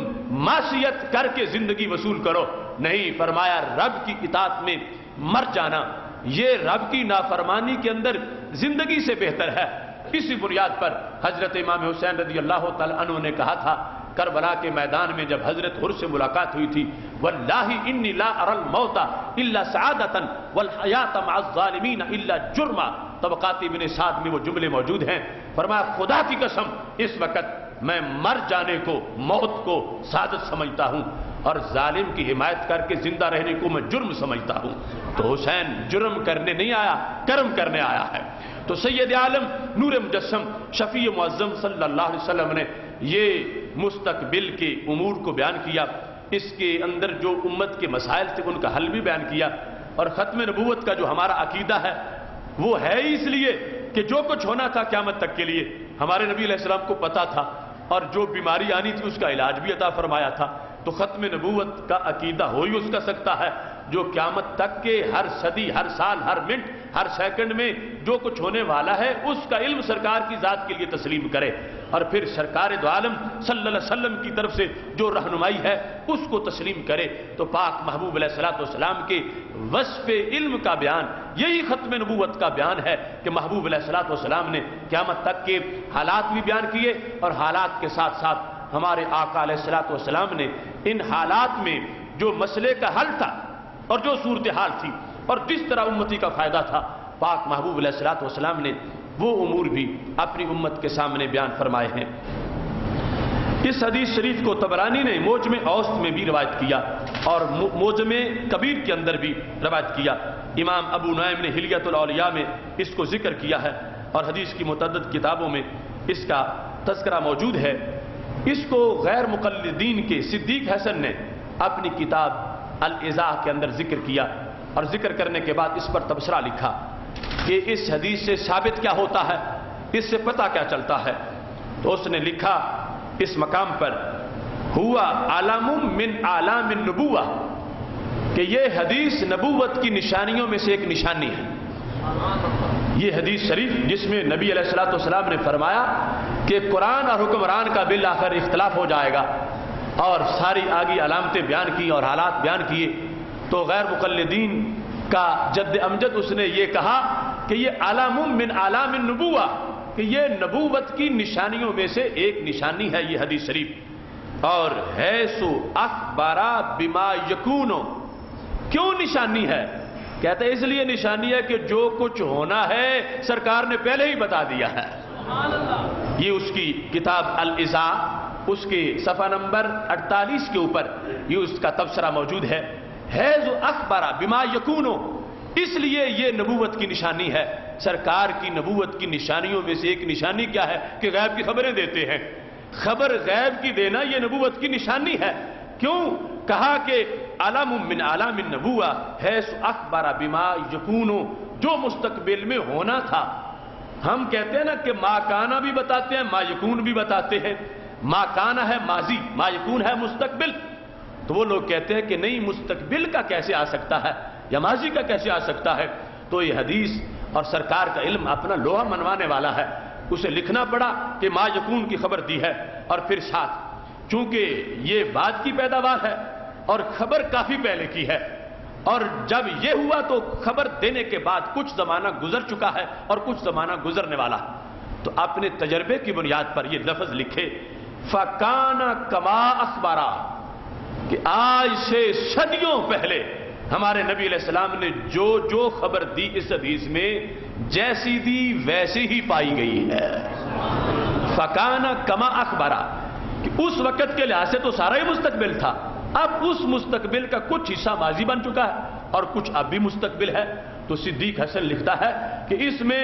معصیت کر کے زندگی وصول کرو، نہیں، فرمایا رب کی اطاعت میں مر جانا یہ رب کی نافرمانی کے اندر زندگی سے بہتر ہے۔ اسی بنیاد پر حضرت امام حسین رضی اللہ تعالی عنہ نے کہا تھا کربلا کے میدان میں جب حضرت حر سے ملاقات ہوئی تھی، واللہ انی لا اری الموت الا سعادتا والحیات مع الظالمین الا جرما، طبقات ابن سعد میں وہ جملے موجود ہیں۔ فرمایا خدا کی قسم اس وقت میں مر جانے کو، موت کو سعادت سمجھتا ہوں، اور ظالم کی حمایت کر کے زندہ رہنے کو میں جرم سمجھتا ہوں۔ تو حسین جرم کرنے نہیں آیا، کرم کرنے آیا ہے۔ تو سید عالم نور مجسم شفیع معظم صلی اللہ علیہ وسلم نے یہ مستقبل کے امور کو بیان کیا، اس کے اندر جو امت کے مسائل تھے ان کا حل بھی بیان کیا، اور ختم نبوت کا جو ہمارا عقیدہ ہے وہ ہے ہی اس لیے کہ جو کچھ ہونا تھا قیامت تک کے لیے ہمارے نبی علیہ السلام کو پتا تھا، اور جو بیماری آنی تھی اس کا علاج بھی عطا فرمایا تھا۔ تو ختم نبوت کا عقیدہ ہو ہی اس کا سکتا ہے جو قیامت تک کے ہر صدی، ہر سال، ہر منٹ، ہر سیکنڈ میں جو کچھ ہونے والا ہے اس کا علم سرکار کی ذات کے لیے تسلیم کرے، اور پھر سرکار دو عالم صلی اللہ علیہ وسلم کی طرف سے جو رہنمائی ہے اس کو تسلیم کرے۔ تو پاک محبوب علیہ السلام کے وصف علم کا بیان یہی ختم نبوت کا بیان ہے کہ محبوب علیہ السلام نے قیامت تک کے حالات بھی بیان کیے، اور حالات کے ساتھ ساتھ ہمارے آقا علیہ السلام نے ان حالات میں جو مسئلے کا حل تھا اور جو صورتحال تھی اور جس طرح امتی کا فائدہ تھا، پاک محبوب علیہ السلام نے وہ امور بھی اپنی امت کے سامنے بیان فرمائے ہیں۔ اس حدیث شریف کو طبرانی نے موجم اوسط میں بھی روایت کیا اور موجم کبیر کے اندر بھی روایت کیا۔ امام ابو نعیم نے حلیۃ الاولیاء میں اس کو ذکر کیا ہے، اور حدیث کی متعدد کتابوں میں اس کا تذکرہ موجود ہے۔ اس کو غیر مقلدین کے صدیق حسن نے اپنی کتاب الازاح کے اندر ذکر کیا، اور ذکر کرنے کے بعد اس پر تبصرہ لکھا کہ اس حدیث سے ثابت کیا ہوتا ہے، اس سے پتہ کیا چلتا ہے؟ تو اس نے لکھا اس مقام پر ہوا علم من اعلام النبوہ، کہ یہ حدیث نبوت کی نشانیوں میں سے ایک نشانی ہے۔ یہ حدیث شریف جس میں نبی علیہ الصلوۃ والسلام نے فرمایا کہ قرآن اور حکمران کا بالآخر اختلاف ہو جائے گا، اور ساری آگی علامتیں بیان کی اور حالات بیان کیے، تو غیر مقلدین کا جد امجد اس نے یہ کہا کہ یہ علم من اعلام النبوہ، کہ یہ نبوت کی نشانیوں میں سے ایک نشانی ہے یہ حدیث شریف۔ اور حیث اخبر بما یکون، کیوں نشانی ہے؟ کہتے ہیں اس لیے نشانی ہے کہ جو کچھ ہونا ہے سرکار نے پہلے ہی بتا دیا ہے۔ یہ اس کی کتاب الاذاع، اس کے صفحہ نمبر 48 کے اوپر یہ اس کا تبصرہ موجود ہے۔ حیث اخبر بما یکون، اس لیے یہ نبوت کی نشانی ہے۔ سرکار کی نبوت کی نشانیوں میں سے ایک نشانی کیا ہے؟ کہ غیب کی خبریں دیتے ہیں۔ خبر غیب کی دینا یہ نبوت کی نشانی ہے۔ کیوں کہا کہ علم من اعلام النبوہ حیث اخبر بما یکون، جو مستقبل میں ہونا تھا۔ ہم کہتے ہیں نا کہ ما کانا بھی بتاتے ہیں، ما یکون بھی بتاتے ہیں۔ ما کانا ہے ماضی، ما یکون ہے مستقبل۔ تو وہ لوگ کہتے ہیں کہ نہیں، مستقبل کا کیسے آ سکتا ہے یا ماضی کا کیسے آ سکتا ہے؟ تو یہ حدیث اور سرکار کا علم اپنا لوہا منوانے والا ہے، اسے لکھنا پڑا کہ ما یکون کی خبر دی ہے، اور پھر ساتھ چونکہ یہ بعد کی پیداوار ہے اور خبر کافی پہلے کی ہے، اور جب یہ ہوا تو خبر دینے کے بعد کچھ زمانہ گزر چکا ہے اور کچھ زمانہ گزرنے والا، تو اپنے تجربے کی بنیاد پر یہ لفظ لکھے فَكَانَ كَمَا أَخْبَرَ، کہ آج سے صدیوں پہلے ہمارے نبی علیہ السلام نے جو جو خبر دی اس حدیث میں، جیسی دی ویسی ہی پائی گئی ہے۔ فَكَانَ كَمَا أَخْبَرَ، کہ اس وقت کے لحاظ سے تو سارا ہی مستقبل تھا، اب اس مستقبل کا کچھ حصہ ماضی بن چکا ہے اور کچھ اب بھی مستقبل ہے۔ تو صدیق حسن لکھتا ہے کہ اس میں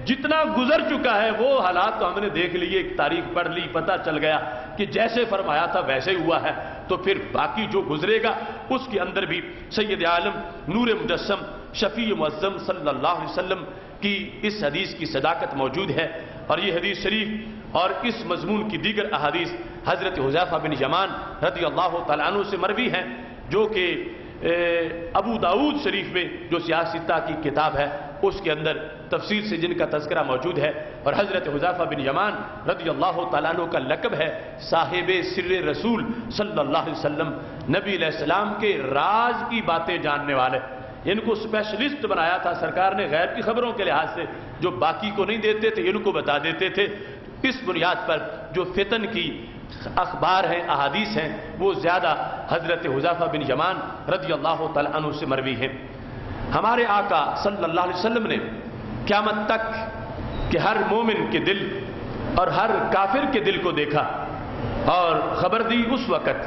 جتنا گزر چکا ہے وہ حالات تو ہم نے دیکھ لیے، ایک تاریخ پڑھ لی، پتہ چل گیا کہ جیسے فرمایا تھا ویسے ہی ہوا ہے، تو پھر باقی جو گزرے گا اس کے اندر بھی سید عالم نور مجسم شفیع معظم صلی اللہ علیہ وسلم کی اس حدیث کی صداقت موجود ہے۔ اور یہ حدیث شریف اور اس مضمون کی دیگر احادیث حضرت حذیفہ بن یمان رضی اللہ تعالیٰ عنہ سے مروی ہیں، جو کہ ابو داؤد شریف میں جو سیاستہ کی کتاب ہے اس کے اندر تفصیل سے جن کا تذکرہ موجود ہے۔ اور حضرت حذیفہ بن یمان رضی اللہ تعالیٰ عنہ کا لقب ہے صاحب سر رسول صلی اللہ علیہ وسلم، نبی علیہ السلام کے راز کی باتیں جاننے والے۔ ان کو اسپیشلسٹ بنایا تھا سرکار نے غیب کی خبروں کے لحاظ سے، جو باقی کو نہیں دیتے تھے ان کو بتا دیتے تھے۔ اس بنیاد پر جو فتن کی اخبار ہیں، احادیث ہیں، وہ زیادہ حضرت حذیفہ بن یمان رضی اللہ تعالیٰ عنہ سے مروی ہیں۔ ہمارے آقا صلی اللہ علیہ وسلم نے قیامت تک کہ ہر مومن کے دل اور ہر کافر کے دل کو دیکھا اور خبر دی اس وقت۔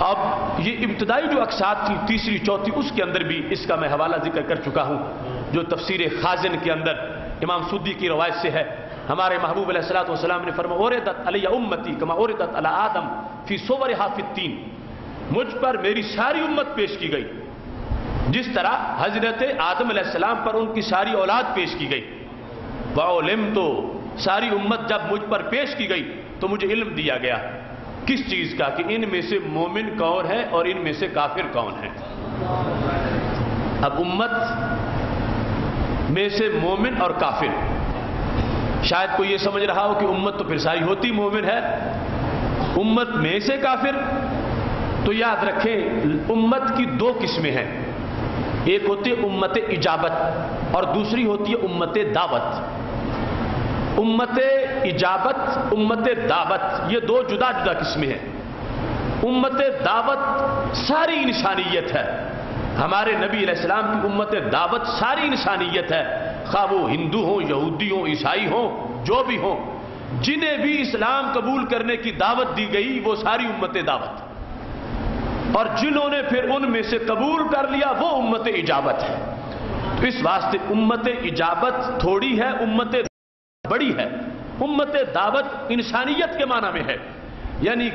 اب یہ ابتدائی جو اقساط تھی، تیسری چوتھی، اس کے اندر بھی اس کا میں حوالہ ذکر کر چکا ہوں، جو تفسیر خازن کے اندر امام سدی کی روایت سے ہے۔ ہمارے محبوب علیہ الصلوۃ والسلام نے فرمایا اوردت علی امتی کما اوردت علی آدم فی صورہا فی التین، مجھ پر میری ساری امت پیش کی گئی جس طرح حضرت آدم علیہ السلام پر ان کی ساری اولاد پیش کی گئی۔ وعلمت، ساری امت جب مجھ پر پیش کی گئی تو مجھے علم دیا گیا، کس چیز کا؟ کہ ان میں سے مومن کون ہے اور ان میں سے کافر کون ہے۔ اب امت میں سے مومن اور کافر، شاید کوئی یہ سمجھ رہا ہو کہ امت تو پھر ساری ہوتی مومن ہے، امت میں سے کافر۔ تو یاد رکھیں امت کی دو قسمیں ہیں، ایک ہوتی ہے امت اجابت اور دوسری ہوتی ہے امت دعوت۔ امت اجابت، امت دعوت، یہ دو جدا جدا قسمیں ہیں۔ امت دعوت ساری انسانیت ہے، ہمارے نبی علیہ السلام کی امت دعوت ساری انسانیت ہے، خواہ وہ ہندو ہوں، یہودی ہوں، عیسائی ہوں، جو بھی ہوں، جنہیں بھی اسلام قبول کرنے کی دعوت دی گئی وہ ساری امت دعوت، اور جنہوں نے پھر ان میں سے قبول کر لیا وہ امت اجابت ہے۔ تو اس واسطے امت اجابت تھوڑی ہے، امت بڑی ہے۔ امت دعوت انسانیت کے معنی میں ہے، یعنی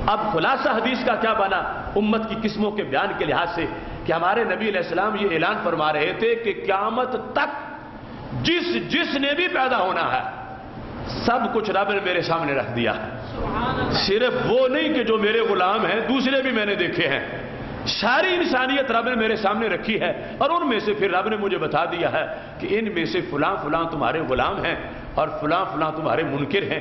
اب خلاصہ حدیث کا کیا بنا امت کی قسموں کے بیان کے لحاظ سے، کہ ہمارے نبی علیہ السلام یہ اعلان فرما رہے تھے کہ قیامت تک جس نے بھی پیدا ہونا ہے سب کچھ رب نے میرے سامنے رکھ دیا ہے. صرف وہ نہیں کہ جو میرے غلام ہیں، دوسرے بھی میں نے دیکھے ہیں. ساری انسانیت رب نے میرے سامنے رکھی ہے، اور ان میں سے پھر رب نے مجھے بتا دیا ہے کہ ان میں سے فلاں فلاں تمہارے غلام ہیں اور فلاں فلاں تمہارے منکر ہیں.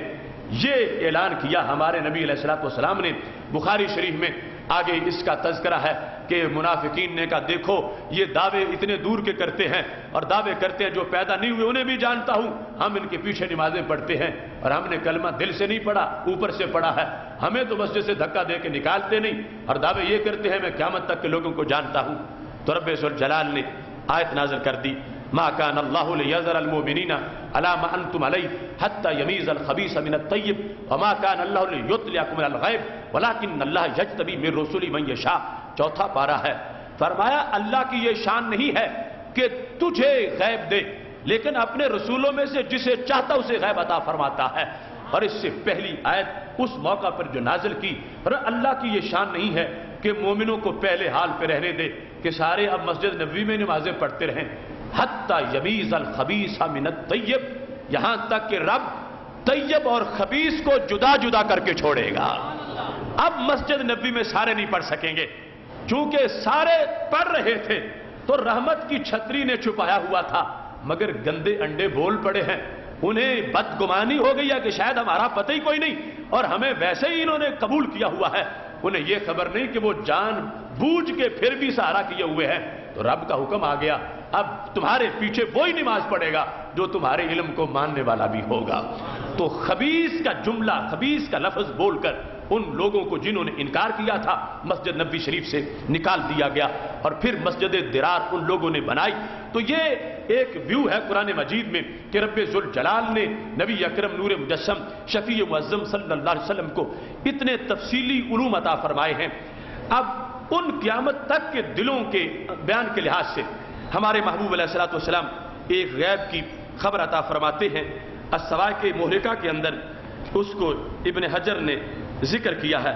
یہ اعلان کیا ہمارے نبی علیہ الصلوۃ والسلام نے. بخاری شریف میں آگے اس کا تذکرہ ہے کہ منافقین نے کہا دیکھو یہ دعوے اتنے دور کے کرتے ہیں اور دعوے کرتے ہیں جو پیدا نہیں ہوئے انہیں بھی جانتا ہوں. ہم ان کے پیچھے نمازیں پڑھتے ہیں اور ہم نے کلمہ دل سے نہیں پڑھا، اوپر سے پڑھا ہے. ہمیں تو مسجد سے دھکا دے کے نکالتے نہیں اور دعوے یہ کرتے ہیں میں قیامت تک کے لوگوں کو جانتا ہوں. تو رب ذوالجلال نے آیت نازل کر دی ما كان الله ليذر المؤمنين على ما انتم عليه حتى يميز الخبيث من الطيب وما كان الله ليطلعكم على الغيب ولكن الله يجتبي من رسله من يشاء. چوتھا پارہ ہے. فرمایا اللہ کی یہ شان نہیں ہے کہ تجھے غیب دے، لیکن اپنے رسولوں میں سے جسے چاہتا اسے غیب عطا فرماتا ہے. اور اس سے پہلی آیت اس موقع پر جو نازل کی، اور اللہ کی یہ شان نہیں ہے کہ مومنوں کو پہلے حال پہ رہنے دے کہ سارے اب مسجد نبوی میں نمازیں پڑھتے رہیں. حتی یمیز الخبیث من الطیب، یہاں تک کہ رب طیب اور خبیث کو جدا جدا کر کے چھوڑے گا. اب مسجد نبوی میں سارے نہیں پڑھ سکیں گے، چونکہ سارے پڑھ رہے تھے تو رحمت کی چھتری نے چھپایا ہوا تھا، مگر گندے انڈے بول پڑے ہیں. انہیں بدگمانی ہو گئی ہے کہ شاید ہمارا پتہ ہی کوئی نہیں اور ہمیں ویسے ہی انہوں نے قبول کیا ہوا ہے. انہیں یہ خبر نہیں کہ وہ جان بوجھ کے پھر بھی سہارا کیے ہوئے ہیں. تو رب کا حکم آ گیا اب تمہارے پیچھے وہی نماز پڑھے گا جو تمہارے علم کو ماننے والا بھی ہوگا. تو خبیث کا جملہ، خبیث کا لفظ بول کر ان لوگوں کو جنہوں نے انکار کیا تھا مسجد نبوی شریف سے نکال دیا گیا، اور پھر مسجد درار ان لوگوں نے بنائی. تو یہ ایک ویو ہے قرآن مجید میں کہ رب ذوالجلال نے نبی اکرم نور مجسم شفیع معظم صلی اللہ علیہ وسلم کو اتنے تفصیلی علوم عطا فرمائے ہیں. اب ان قیامت تک کے دلوں کے بیان کے لحاظ سے ہمارے محبوب علیہ الصلوۃ والسلام ایک غیب کی خبر عطا فرماتے ہیں. السوائق مہلکہ کے اندر اس کو ابن حجر نے ذکر کیا ہے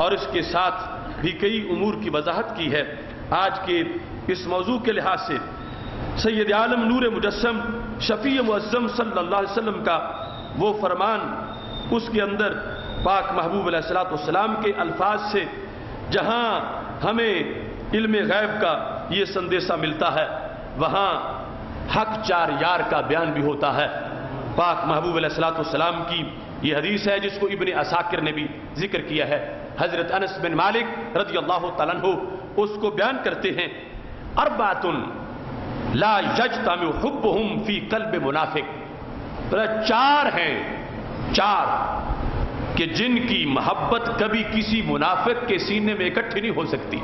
اور اس کے ساتھ بھی کئی امور کی وضاحت کی ہے. آج کے اس موضوع کے لحاظ سے سید عالم نور مجسم شفیع معظم صلی اللہ علیہ وسلم کا وہ فرمان، اس کے اندر پاک محبوب علیہ الصلوۃ والسلام کے الفاظ سے جہاں ہمیں علم غیب کا یہ سندیسہ ملتا ہے وہاں حق چار یار کا بیان بھی ہوتا ہے. پاک محبوب علیہ الصلوۃ والسلام کی یہ حدیث ہے جس کو ابن عساکر نے بھی ذکر کیا ہے. حضرت انس بن مالک رضی اللہ تعالیٰ عنہ اس کو بیان کرتے ہیں اربعۃ لا یجتمع حبهم فی قلب منافق. چار ہیں، چار کہ جن کی محبت کبھی کسی منافق کے سینے میں اکٹھی نہیں ہو سکتی.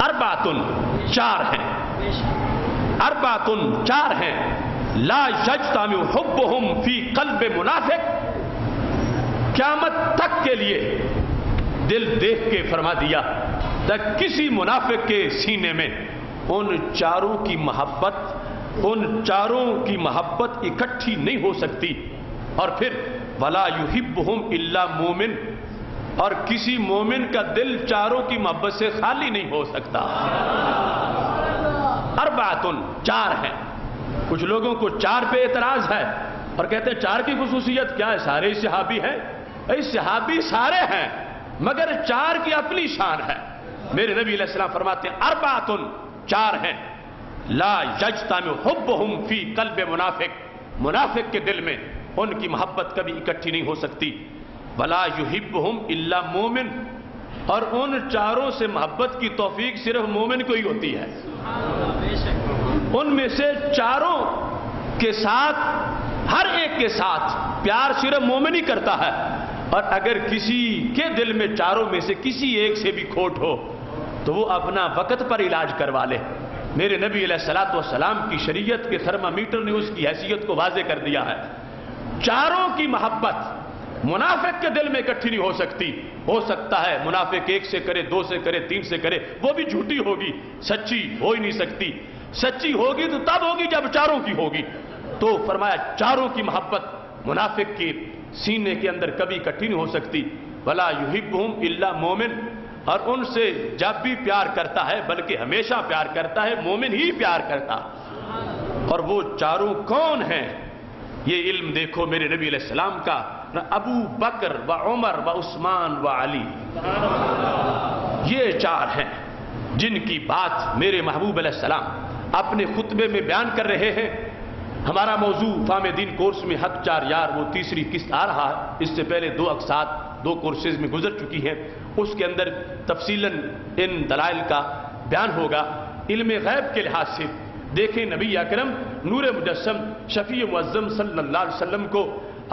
اربعۃ چار ہیں، اربعۃ چار ہیں لا یجتمع حبهم فی قلب منافق. قیامت تک کے لیے دل دیکھ کے فرما دیا تک کسی منافق کے سینے میں ان چاروں کی محبت اکٹھی نہیں ہو سکتی. اور پھر ولا یحبہم الا مومن، اور کسی مومن کا دل چاروں کی محبت سے خالی نہیں ہو سکتا. اربعۃ چار ہیں. کچھ لوگوں کو چار پہ اعتراض ہے اور کہتے ہیں چار کی خصوصیت کیا ہے، سارے صحابی ہیں. صحابی سارے ہیں مگر چار کی اپنی شان ہے. میرے نبی علیہ السلام فرماتے ہیں اربعۃ چار ہیں لا یجتمع حبهم فی قلب منافق، منافق کے دل میں ان کی محبت کبھی اکٹھی نہیں ہو سکتی. ولا یحبهم الا مومن، اور ان چاروں سے محبت کی توفیق صرف مومن کو ہی ہوتی ہے. ان میں سے چاروں کے ساتھ ہر ایک کے ساتھ پیار صرف مومن ہی کرتا ہے، اور اگر کسی کے دل میں چاروں میں سے کسی ایک سے بھی کھوٹ ہو تو وہ اپنا وقت پر علاج کروا لے. میرے نبی علیہ الصلوۃ والسلام کی شریعت کے تھرمامیٹر نے اس کی حیثیت کو واضح کر دیا ہے. چاروں کی محبت منافق کے دل میں اکٹھی نہیں ہو سکتی. ہو سکتا ہے منافق ایک سے کرے، دو سے کرے، تین سے کرے، وہ بھی جھوٹی ہوگی، سچی ہو ہی نہیں سکتی. سچی ہوگی تو تب ہوگی جب چاروں کی ہوگی. تو فرمایا چاروں کی محبت منافق کے سینے کے اندر کبھی اکٹھی نہیں ہو سکتی. ولا یحبہم الا مومن، اور ان سے جب بھی پیار کرتا ہے بلکہ ہمیشہ پیار کرتا ہے، مومن ہی پیار کرتا۔ اور وہ چاروں کون ہیں؟ یہ علم دیکھو میرے نبی علیہ السلام کا، ابو بکر و عمر و عثمان و علی، یہ چار ہیں جن کی بات میرے محبوب علیہ السلام اپنے خطبے میں بیان کر رہے ہیں۔ ہمارا موضوع فہم دین کورس میں حق چار یار وہ تیسری قسط آ رہا ہے۔ اس سے پہلے 2 اقساط 2 کورسز میں گزر چکی ہیں، اس کے اندر تفصیلاً ان دلائل کا بیان ہوگا۔ علم غیب کے لحاظ سے دیکھیں نبی اکرم نور مجسم شفیع معظم صلی اللہ علیہ وسلم کو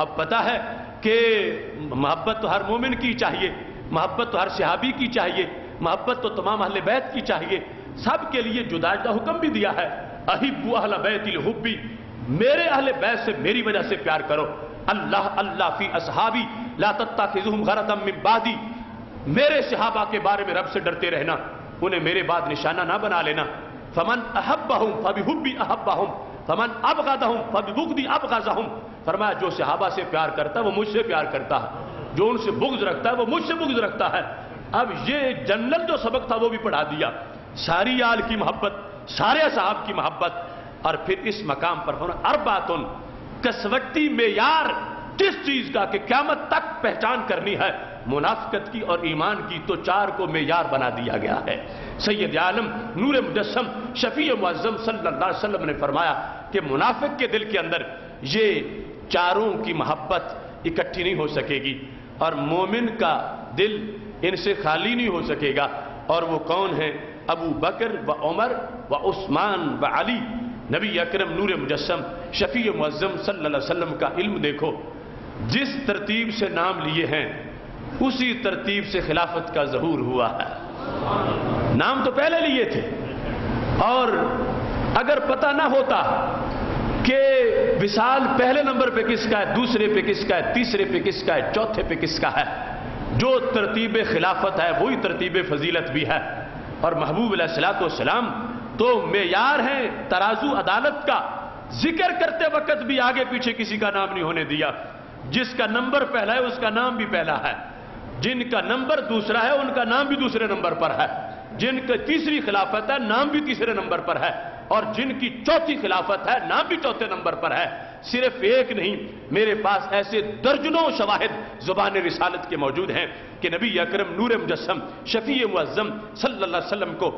اب پتہ ہے کہ محبت تو ہر مومن کی چاہیے، محبت تو ہر صحابی کی چاہیے، محبت تو تمام اہل بیت کی چاہیے، سب کے لیے جدا جدا حکم بھی دیا ہے۔ احبوا اہل بیت الحبی، میرے اہل بیت سے میری وجہ سے پیار کرو۔ اللہ اللہ فی اصحابی لا تتخذوہم غرضا من بعدی، میرے صحابہ کے بارے میں رب سے ڈرتے رہنا، انہیں میرے بعد نشانہ نہ بنا لینا۔ فمن احبہم فبحبی احبہم فمن ابغضہم فببغضی ابغضہم، فرمایا جو صحابہ سے پیار کرتا ہے وہ مجھ سے پیار کرتا ہے، جو ان سے بغض رکھتا ہے وہ مجھ سے بغض رکھتا ہے۔ اب یہ جنرل جو سبق تھا وہ بھی پڑھا دیا، ساری آل کی محبت، سارے اصحاب کی محبت، اور پھر اس مقام پر اربعۃ کسوٹی معیار کس چیز کا کہ قیامت تک پہچان کرنی ہے منافقت کی اور ایمان کی، تو 4 کو معیار بنا دیا گیا ہے۔ سید عالم نور مجسم شفیع معظم صلی اللہ علیہ وسلم نے فرمایا کہ منافق کے دل کے اندر یہ 4 کی محبت اکٹھی نہیں ہو سکے گی، اور مومن کا دل ان سے خالی نہیں ہو سکے گا۔ اور وہ کون ہیں؟ ابو بکر و عمر و عثمان و علی۔ نبی اکرم نور مجسم شفیع معظم صلی اللہ علیہ وسلم کا علم دیکھو، جس ترتیب سے نام لیے ہیں اسی ترتیب سے خلافت کا ظہور ہوا ہے۔ نام تو پہلے لیے تھے، اور اگر پتہ نہ ہوتا کہ وصال پہلے نمبر پہ کس کا ہے، دوسرے پہ کس کا ہے، تیسرے پہ کس کا ہے، چوتھے پہ کس کا ہے، جو ترتیب خلافت ہے وہی ترتیب فضیلت بھی ہے۔ اور محبوب علیہ الصلوۃ والسلام تو معیار ہیں ترازو عدالت کا، ذکر کرتے وقت بھی آگے پیچھے کسی کا نام نہیں ہونے دیا۔ جس کا نمبر پہلا ہے اس کا نام بھی پہلا ہے، جن کا نمبر دوسرا ہے ان کا نام بھی دوسرے نمبر پر ہے، جن کا تیسری خلافت ہے نام بھی تیسرے نمبر پر ہے، اور جن کی چوتھی خلافت ہے نام بھی چوتھے نمبر پر ہے۔ صرف ایک نہیں، میرے پاس ایسے درجنوں شواہد زبان رسالت کے موجود ہیں کہ نبی اکرم نور مجسم شفیع معظم صلی اللہ علیہ وسلم کو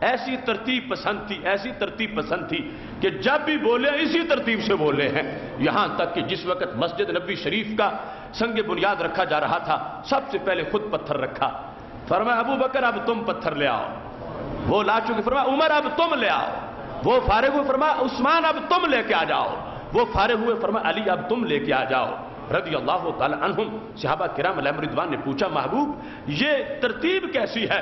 ایسی ترتیب پسند تھی، ایسی ترتیب پسند تھی کہ جب بھی بولے اسی ترتیب سے بولے ہیں۔ یہاں تک کہ جس وقت مسجد نبوی شریف کا سنگ بنیاد رکھا جا رہا تھا، سب سے پہلے خود پتھر رکھا، فرمایا ابو بکر اب تم پتھر لے آؤ، وہ لا چکے، فرمایا عمر اب تم لے آؤ، وہ فارغ ہوئے، فرمایا عثمان اب تم لے کے آ جاؤ، وہ فارغ ہوئے، فرمایا علی اب تم لے کے آ جاؤ رضی اللہ تعالی عنہم۔ صحابہ کرام علیہم رضوان نے پوچھا محبوب یہ ترتیب کیسی ہے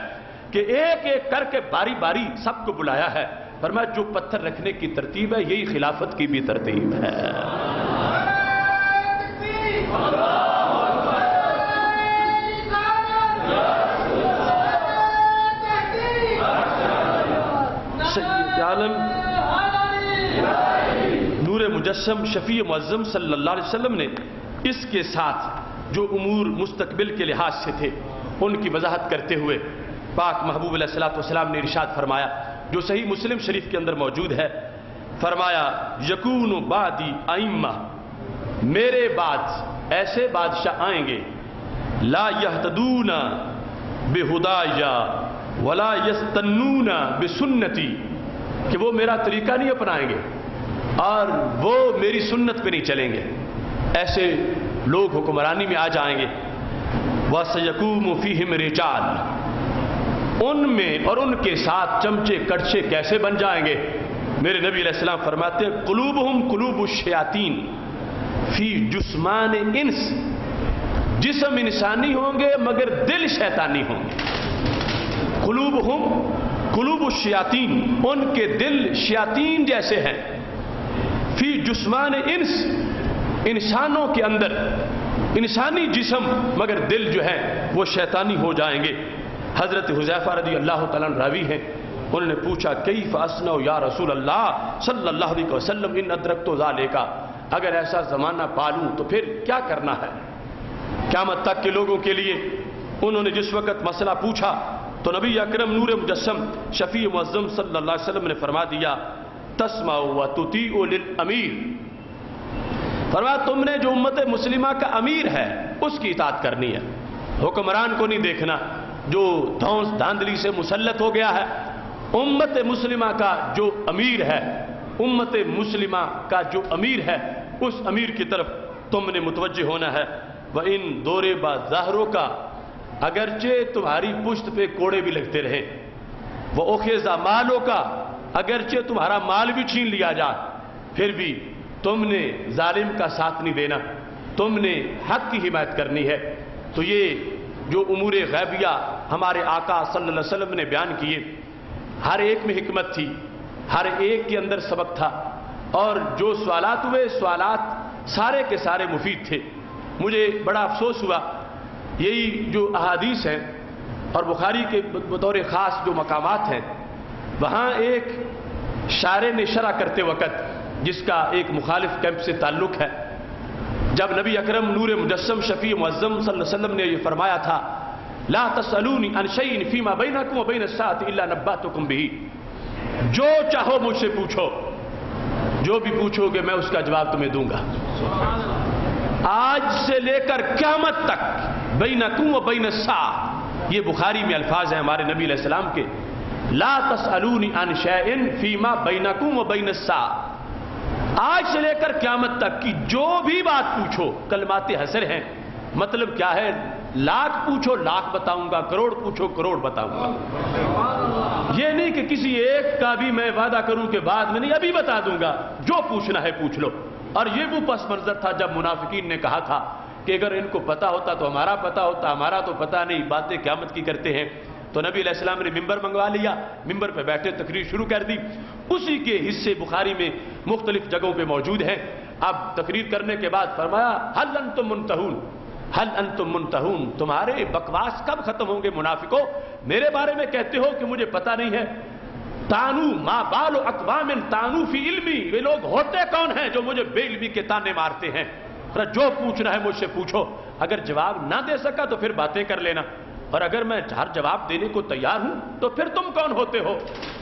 کہ ایک ایک کر کے باری باری سب کو بلایا ہے؟ فرمایا جو پتھر رکھنے کی ترتیب ہے یہی خلافت کی بھی ترتیب ہے۔ سید عالم نور مجسم شفیع معظم صلی اللہ علیہ وسلم نے اس کے ساتھ جو امور مستقبل کے لحاظ سے تھے ان کی وضاحت کرتے ہوئے پاک محبوب علیہ الصلوۃ والسلام نے ارشاد فرمایا، جو صحیح مسلم شریف کے اندر موجود ہے، فرمایا یکون بعدی ائمہ، میرے بعد ایسے بادشاہ آئیں گے لا یہتدون بہدایا ولا یستنون بسنتی، کہ وہ میرا طریقہ نہیں اپنائیں گے اور وہ میری سنت پہ نہیں چلیں گے۔ ایسے لوگ حکمرانی میں آ جائیں گے، وَسَيَقُومُ فِيهِمْ رِجَالٌ، ان میں اور ان کے ساتھ چمچے کڑچے کیسے بن جائیں گے؟ میرے نبی علیہ السلام فرماتے ہیں قلوبہم قلوب الشیاطین فی جسمان انس، جسم انسانی ہوں گے مگر دل شیطانی ہوں گے۔ قلوبہم قلوب الشیاطین، ان کے دل شیاطین جیسے ہیں، فی جسمان انس، انسانوں کے اندر انسانی جسم مگر دل جو ہے وہ شیطانی ہو جائیں گے۔ حضرت حذیفہ رضی اللہ تعالیٰ عنہ راوی ہیں، انہوں نے پوچھا کیف اصنع یا رسول اللہ صلی اللہ علیہ وسلم ان ادرکت ذالک، اگر ایسا زمانہ پالوں تو پھر کیا کرنا ہے قیامت تک کے لوگوں کے لیے؟ انہوں نے جس وقت مسئلہ پوچھا تو نبی اکرم نور مجسم شفیع معظم صلی اللہ علیہ وسلم نے فرما دیا تسمع و تطیع للامیر، فرمایا تم نے جو امت مسلمہ کا امیر ہے اس کی اطاعت کرنی ہے، حکمران کو نہیں دیکھنا جو دھونس دھاندلی سے مسلط ہو گیا ہے۔ امت مسلمہ کا جو امیر ہے، امت مسلمہ کا جو امیر ہے اس امیر کی طرف تم نے متوجہ ہونا ہے۔ وَإِن دورے با ظاہروں کا، اگرچہ تمہاری پشت پہ کوڑے بھی لگتے رہے، وَأُخِذَ مالوں کا، اگرچہ تمہارا مال بھی چھین لیا جائے، پھر بھی تم نے ظالم کا ساتھ نہیں دینا، تم نے حق کی حمایت کرنی ہے۔ تو یہ جو امور غیبیہ ہمارے آقا صلی اللہ علیہ وسلم نے بیان کیے، ہر ایک میں حکمت تھی، ہر ایک کے اندر سبق تھا، اور جو سوالات ہوئے سوالات سارے کے سارے مفید تھے۔ مجھے بڑا افسوس ہوا، یہی جو احادیث ہیں اور بخاری کے بطور خاص جو مقامات ہیں، وہاں ایک شارح نے شرح کرتے وقت جس کا ایک مخالف کیمپ سے تعلق ہے، جب نبی اکرم نور مجسم شفیع معظم صلی اللہ علیہ وسلم نے یہ فرمایا تھا لا تسألونی عن شیء فیما بینکم و بین الساعۃ الا نبأتکم بہ، جو چاہو مجھ سے پوچھو، جو بھی پوچھو گے میں اس کا جواب تمہیں دوں گا، آج سے لے کر قیامت تک، بینکم و بین الساعۃ، یہ بخاری میں الفاظ ہیں ہمارے نبی علیہ السلام کے، لا تسألونی عن شیء فیما بینکم و بین الساعۃ، آج سے لے کر قیامت تک کی جو بھی بات پوچھو، کلمات حسر ہیں، مطلب کیا ہے، لاکھ پوچھو لاکھ بتاؤں گا، کروڑ پوچھو کروڑ بتاؤں گا، یہ نہیں کہ کسی ایک کا بھی میں وعدہ کروں کہ بعد میں نہیں، ابھی بتا دوں گا، جو پوچھنا ہے پوچھ لو۔ اور یہ وہ پس منظر تھا جب منافقین نے کہا تھا کہ اگر ان کو پتا ہوتا تو ہمارا پتا ہوتا، ہمارا تو پتا نہیں، باتیں قیامت کی کرتے ہیں۔ تو نبی علیہ السلام نے ممبر منگوا لیا، ممبر پہ بیٹھے تقریر شروع کر دی، اسی کے حصے بخاری میں مختلف جگہوں پہ موجود ہیں۔ اب تقریر کرنے کے بعد فرمایا حل انتم منتہون، حل انتم منتہون، تمہارے بکواس کب ختم ہوں گے منافقو، میرے بارے میں کہتے ہو کہ مجھے پتا نہیں ہے، تانو ما بال اقوام تانو فی علمی، وہ لوگ ہوتے کون ہیں جو مجھے بے علمی کے تانے مارتے ہیں، جو پوچھنا ہے مجھ سے پوچھو، اگر جواب نہ دے سکا تو پھر باتیں کر لینا، اور اگر میں ہر جواب دینے کو تیار ہوں تو پھر تم کون ہوتے ہو،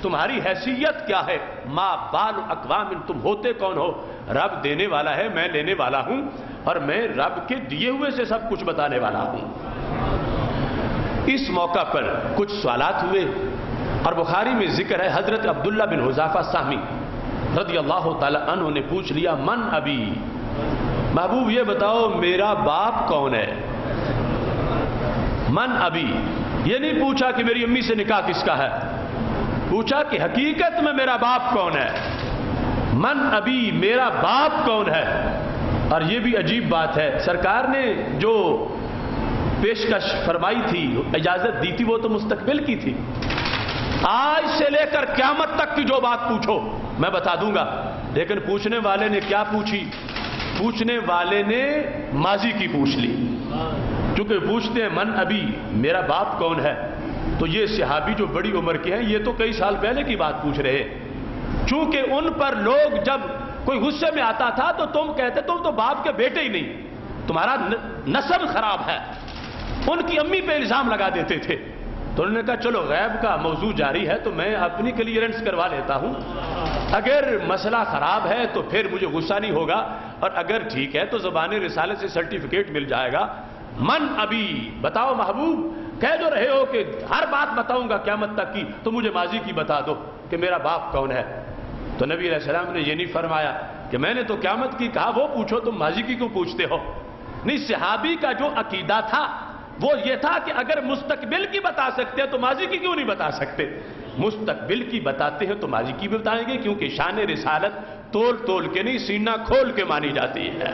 تمہاری حیثیت کیا ہے، ما بال اقوام، تم ہوتے کون ہو، رب دینے والا ہے، میں لینے والا ہوں، اور میں رب کے دیے ہوئے سے سب کچھ بتانے والا ہوں۔ اس موقع پر کچھ سوالات ہوئے، اور بخاری میں ذکر ہے حضرت عبداللہ بن حذیفہ سہمی رضی اللہ تعالی عنہ نے پوچھ لیا من ابی، محبوب یہ بتاؤ میرا باپ کون ہے، من ابی، یہ نہیں پوچھا کہ میری امی سے نکاح کس کا ہے، پوچھا کہ حقیقت میں میرا باپ کون ہے، من ابی، میرا باپ کون ہے۔ اور یہ بھی عجیب بات ہے، سرکار نے جو پیشکش فرمائی تھی، اجازت دی تھی، وہ تو مستقبل کی تھی، آج سے لے کر قیامت تک کی جو بات پوچھو میں بتا دوں گا، لیکن پوچھنے والے نے کیا پوچھی، پوچھنے والے نے ماضی کی پوچھ لی، چونکہ پوچھتے ہیں من ابی، میرا باپ کون ہے، تو یہ صحابی جو بڑی عمر کے ہیں یہ تو کئی سال پہلے کی بات پوچھ رہے ہیں، چونکہ ان پر لوگ جب کوئی غصے میں آتا تھا تو تم کہتے تم تو باپ کے بیٹے ہی نہیں، تمہارا نسب خراب ہے، ان کی امی پہ الزام لگا دیتے تھے، تو انہوں نے کہا چلو غیب کا موضوع جاری ہے تو میں اپنی کلیئرنس کروا لیتا ہوں، اگر مسئلہ خراب ہے تو پھر مجھے غصہ نہیں ہوگا، اور اگر ٹھیک ہے تو زبان رسالت سے سرٹیفکیٹ مل جائے گا۔ من ابی، بتاؤ محبوب، کہہ جو رہے ہو کہ ہر بات بتاؤں گا قیامت تک کی، تو مجھے ماضی کی بتا دو کہ میرا باپ کون ہے۔ تو نبی علیہ السلام نے یہ نہیں فرمایا کہ میں نے تو قیامت کی کہا، وہ پوچھو تم ماضی کی کیوں پوچھتے ہو، نہیں، صحابی کا جو عقیدہ تھا وہ یہ تھا کہ اگر مستقبل کی بتا سکتے ہیں تو ماضی کی کیوں نہیں بتا سکتے، مستقبل کی بتاتے ہیں تو ماضی کی بھی بتائیں گے، کیونکہ شان رسالت تول تول کے نہیں سینہ کھول کے مانی جاتی ہے،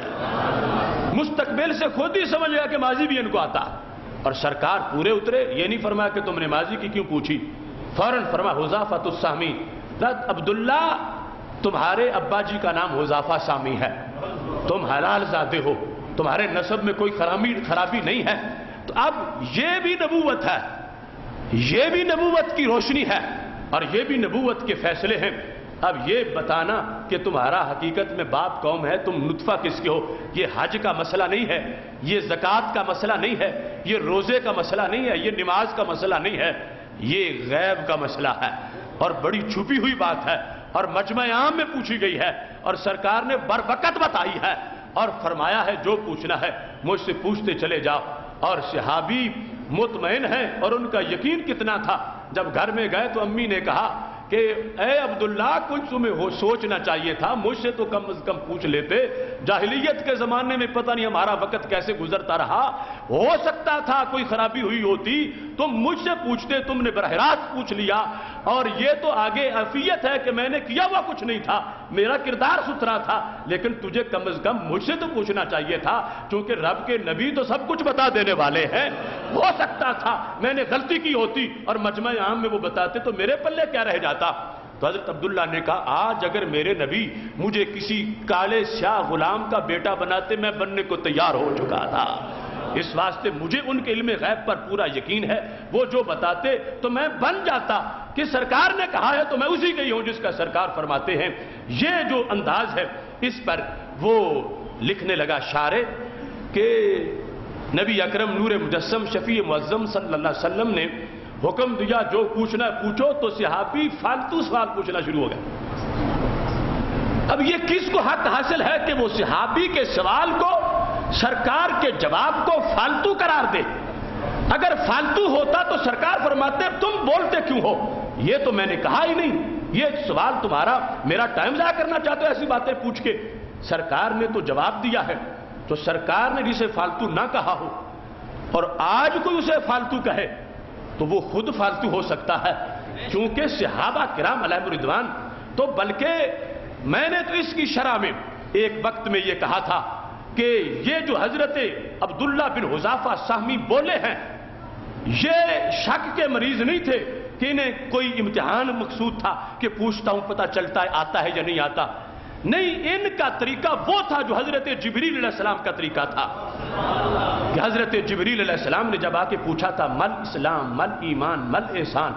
مستقبل سے خود ہی سمجھ گیا کہ ماضی بھی ان کو آتا، اور سرکار پورے اترے، یہ نہیں فرمایا کہ تم نے ماضی کی کیوں پوچھی، فوراً فرمایا حذیفہ السہمی، عبداللہ تمہارے ابا جی کا نام حذیفہ سہمی ہے، تم حلال زادے ہو، تمہارے نسب میں کوئی خرابی نہیں ہے، تو اب یہ بھی نبوت ہے، یہ بھی نبوت کی روشنی ہے، اور یہ بھی نبوت کے فیصلے ہیں۔ اب یہ بتانا کہ تمہارا حقیقت میں باپ قوم ہے، تم نطفہ کس کے ہو، یہ حج کا مسئلہ نہیں ہے، یہ زکوٰۃ کا مسئلہ نہیں ہے، یہ روزے کا مسئلہ نہیں ہے، یہ نماز کا مسئلہ نہیں ہے، یہ غیب کا مسئلہ ہے اور بڑی چھپی ہوئی بات ہے اور مجمع عام میں پوچھی گئی ہے اور سرکار نے بروقت بتائی ہے اور فرمایا ہے جو پوچھنا ہے مجھ سے پوچھتے چلے جاؤ. اور صحابی مطمئن ہیں اور ان کا یقین کتنا تھا. جب گھر میں گئے تو امی نے کہا کہ اے عبداللہ کچھ تمہیں سوچنا چاہیے تھا, مجھ سے تو کم از کم پوچھ لیتے. جاہلیت کے زمانے میں پتہ نہیں ہمارا وقت کیسے گزرتا رہا, ہو سکتا تھا کوئی خرابی ہوئی ہوتی تم مجھ سے پوچھتے, تم نے براہ راست پوچھ لیا. اور یہ تو آگے عافیت ہے کہ میں نے کیا ہوا کچھ نہیں تھا, میرا کردار ستھرا تھا, لیکن تجھے کم از کم مجھ سے تو پوچھنا چاہیے تھا, چونکہ رب کے نبی تو سب کچھ بتا دینے والے ہیں. ہو سکتا تھا میں نے غلطی کی ہوتی اور مجمع عام میں وہ بتاتے تو میرے پلے کیا رہ جاتا. تو حضرت عبداللہ نے کہا آج اگر میرے نبی مجھے کسی کالے سیاہ غلام کا بیٹا بناتے میں بننے کو تیار ہو چکا تھا. اس واسطے مجھے ان کے علم غیب پر پورا یقین ہے, وہ جو بتاتے تو میں بن جاتا. کہ سرکار نے کہا ہے تو میں اسی کے ہی ہوں جس کا سرکار فرماتے ہیں. یہ جو انداز ہے اس پر وہ لکھنے لگا شارع کہ نبی اکرم نور مجسم شفیع معظم صلی اللہ علیہ وسلم نے حکم دیا جو پوچھنا ہے پوچھو, تو صحابی فالتو سوال پوچھنا شروع ہو گئے. اب یہ کس کو حق حاصل ہے کہ وہ صحابی کے سوال کو, سرکار کے جواب کو فالتو قرار دے؟ اگر فالتو ہوتا تو سرکار فرماتے تم بولتے کیوں ہو, یہ تو میں نے کہا ہی نہیں, یہ سوال تمہارا میرا ٹائم ضائع کرنا چاہتے ہو ایسی باتیں پوچھ کے. سرکار نے تو جواب دیا ہے, تو سرکار نے جسے فالتو نہ کہا ہو اور آج کوئی اسے فالتو کہے تو وہ خود فالتو ہو سکتا ہے. چونکہ صحابہ کرام علیہم رضوان تو, بلکہ میں نے تو اس کی شرح میں ایک وقت میں یہ کہا تھا کہ یہ جو حضرت عبداللہ بن حذافہ سہمی بولے ہیں یہ شک کے مریض نہیں تھے کہ انہیں کوئی امتحان مقصود تھا کہ پوچھتا ہوں پتہ چلتا ہے آتا ہے یا نہیں آتا. نہیں, ان کا طریقہ وہ تھا جو حضرت جبریل علیہ السلام کا طریقہ تھا. کہ حضرت جبریل علیہ السلام نے جب آ کے پوچھا تھا مل اسلام مل ایمان مل احسان,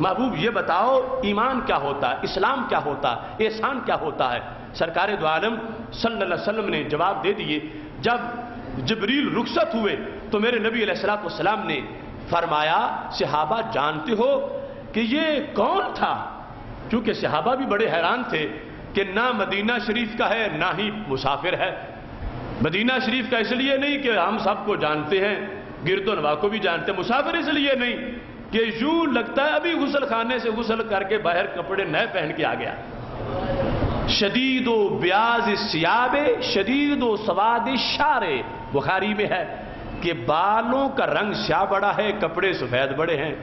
محبوب یہ بتاؤ ایمان کیا ہوتا ہے, اسلام کیا ہوتا ہے, احسان کیا ہوتا ہے. سرکار دو عالم صلی اللہ علیہ وسلم نے جواب دے دیے. جب جبریل رخصت ہوئے تو میرے نبی علیہ السلام نے فرمایا صحابہ جانتے ہو کہ یہ کون تھا؟ کیونکہ صحابہ بھی بڑے حیران تھے کہ نہ مدینہ شریف کا ہے نہ ہی مسافر ہے. مدینہ شریف کا اس لیے نہیں کہ ہم سب کو جانتے ہیں, گرد و نواح کو بھی جانتے ہیں. مسافر اس لیے نہیں کہ یوں لگتا ہے ابھی غسل خانے سے غسل کر کے باہر کپڑے نئے پہن کے آ گیا. شدید و بیاض ثیاب شدید و سواد شعر, بخاری میں ہے کہ بالوں کا رنگ سیاہ بڑا ہے, کپڑے سفید بڑے ہیں.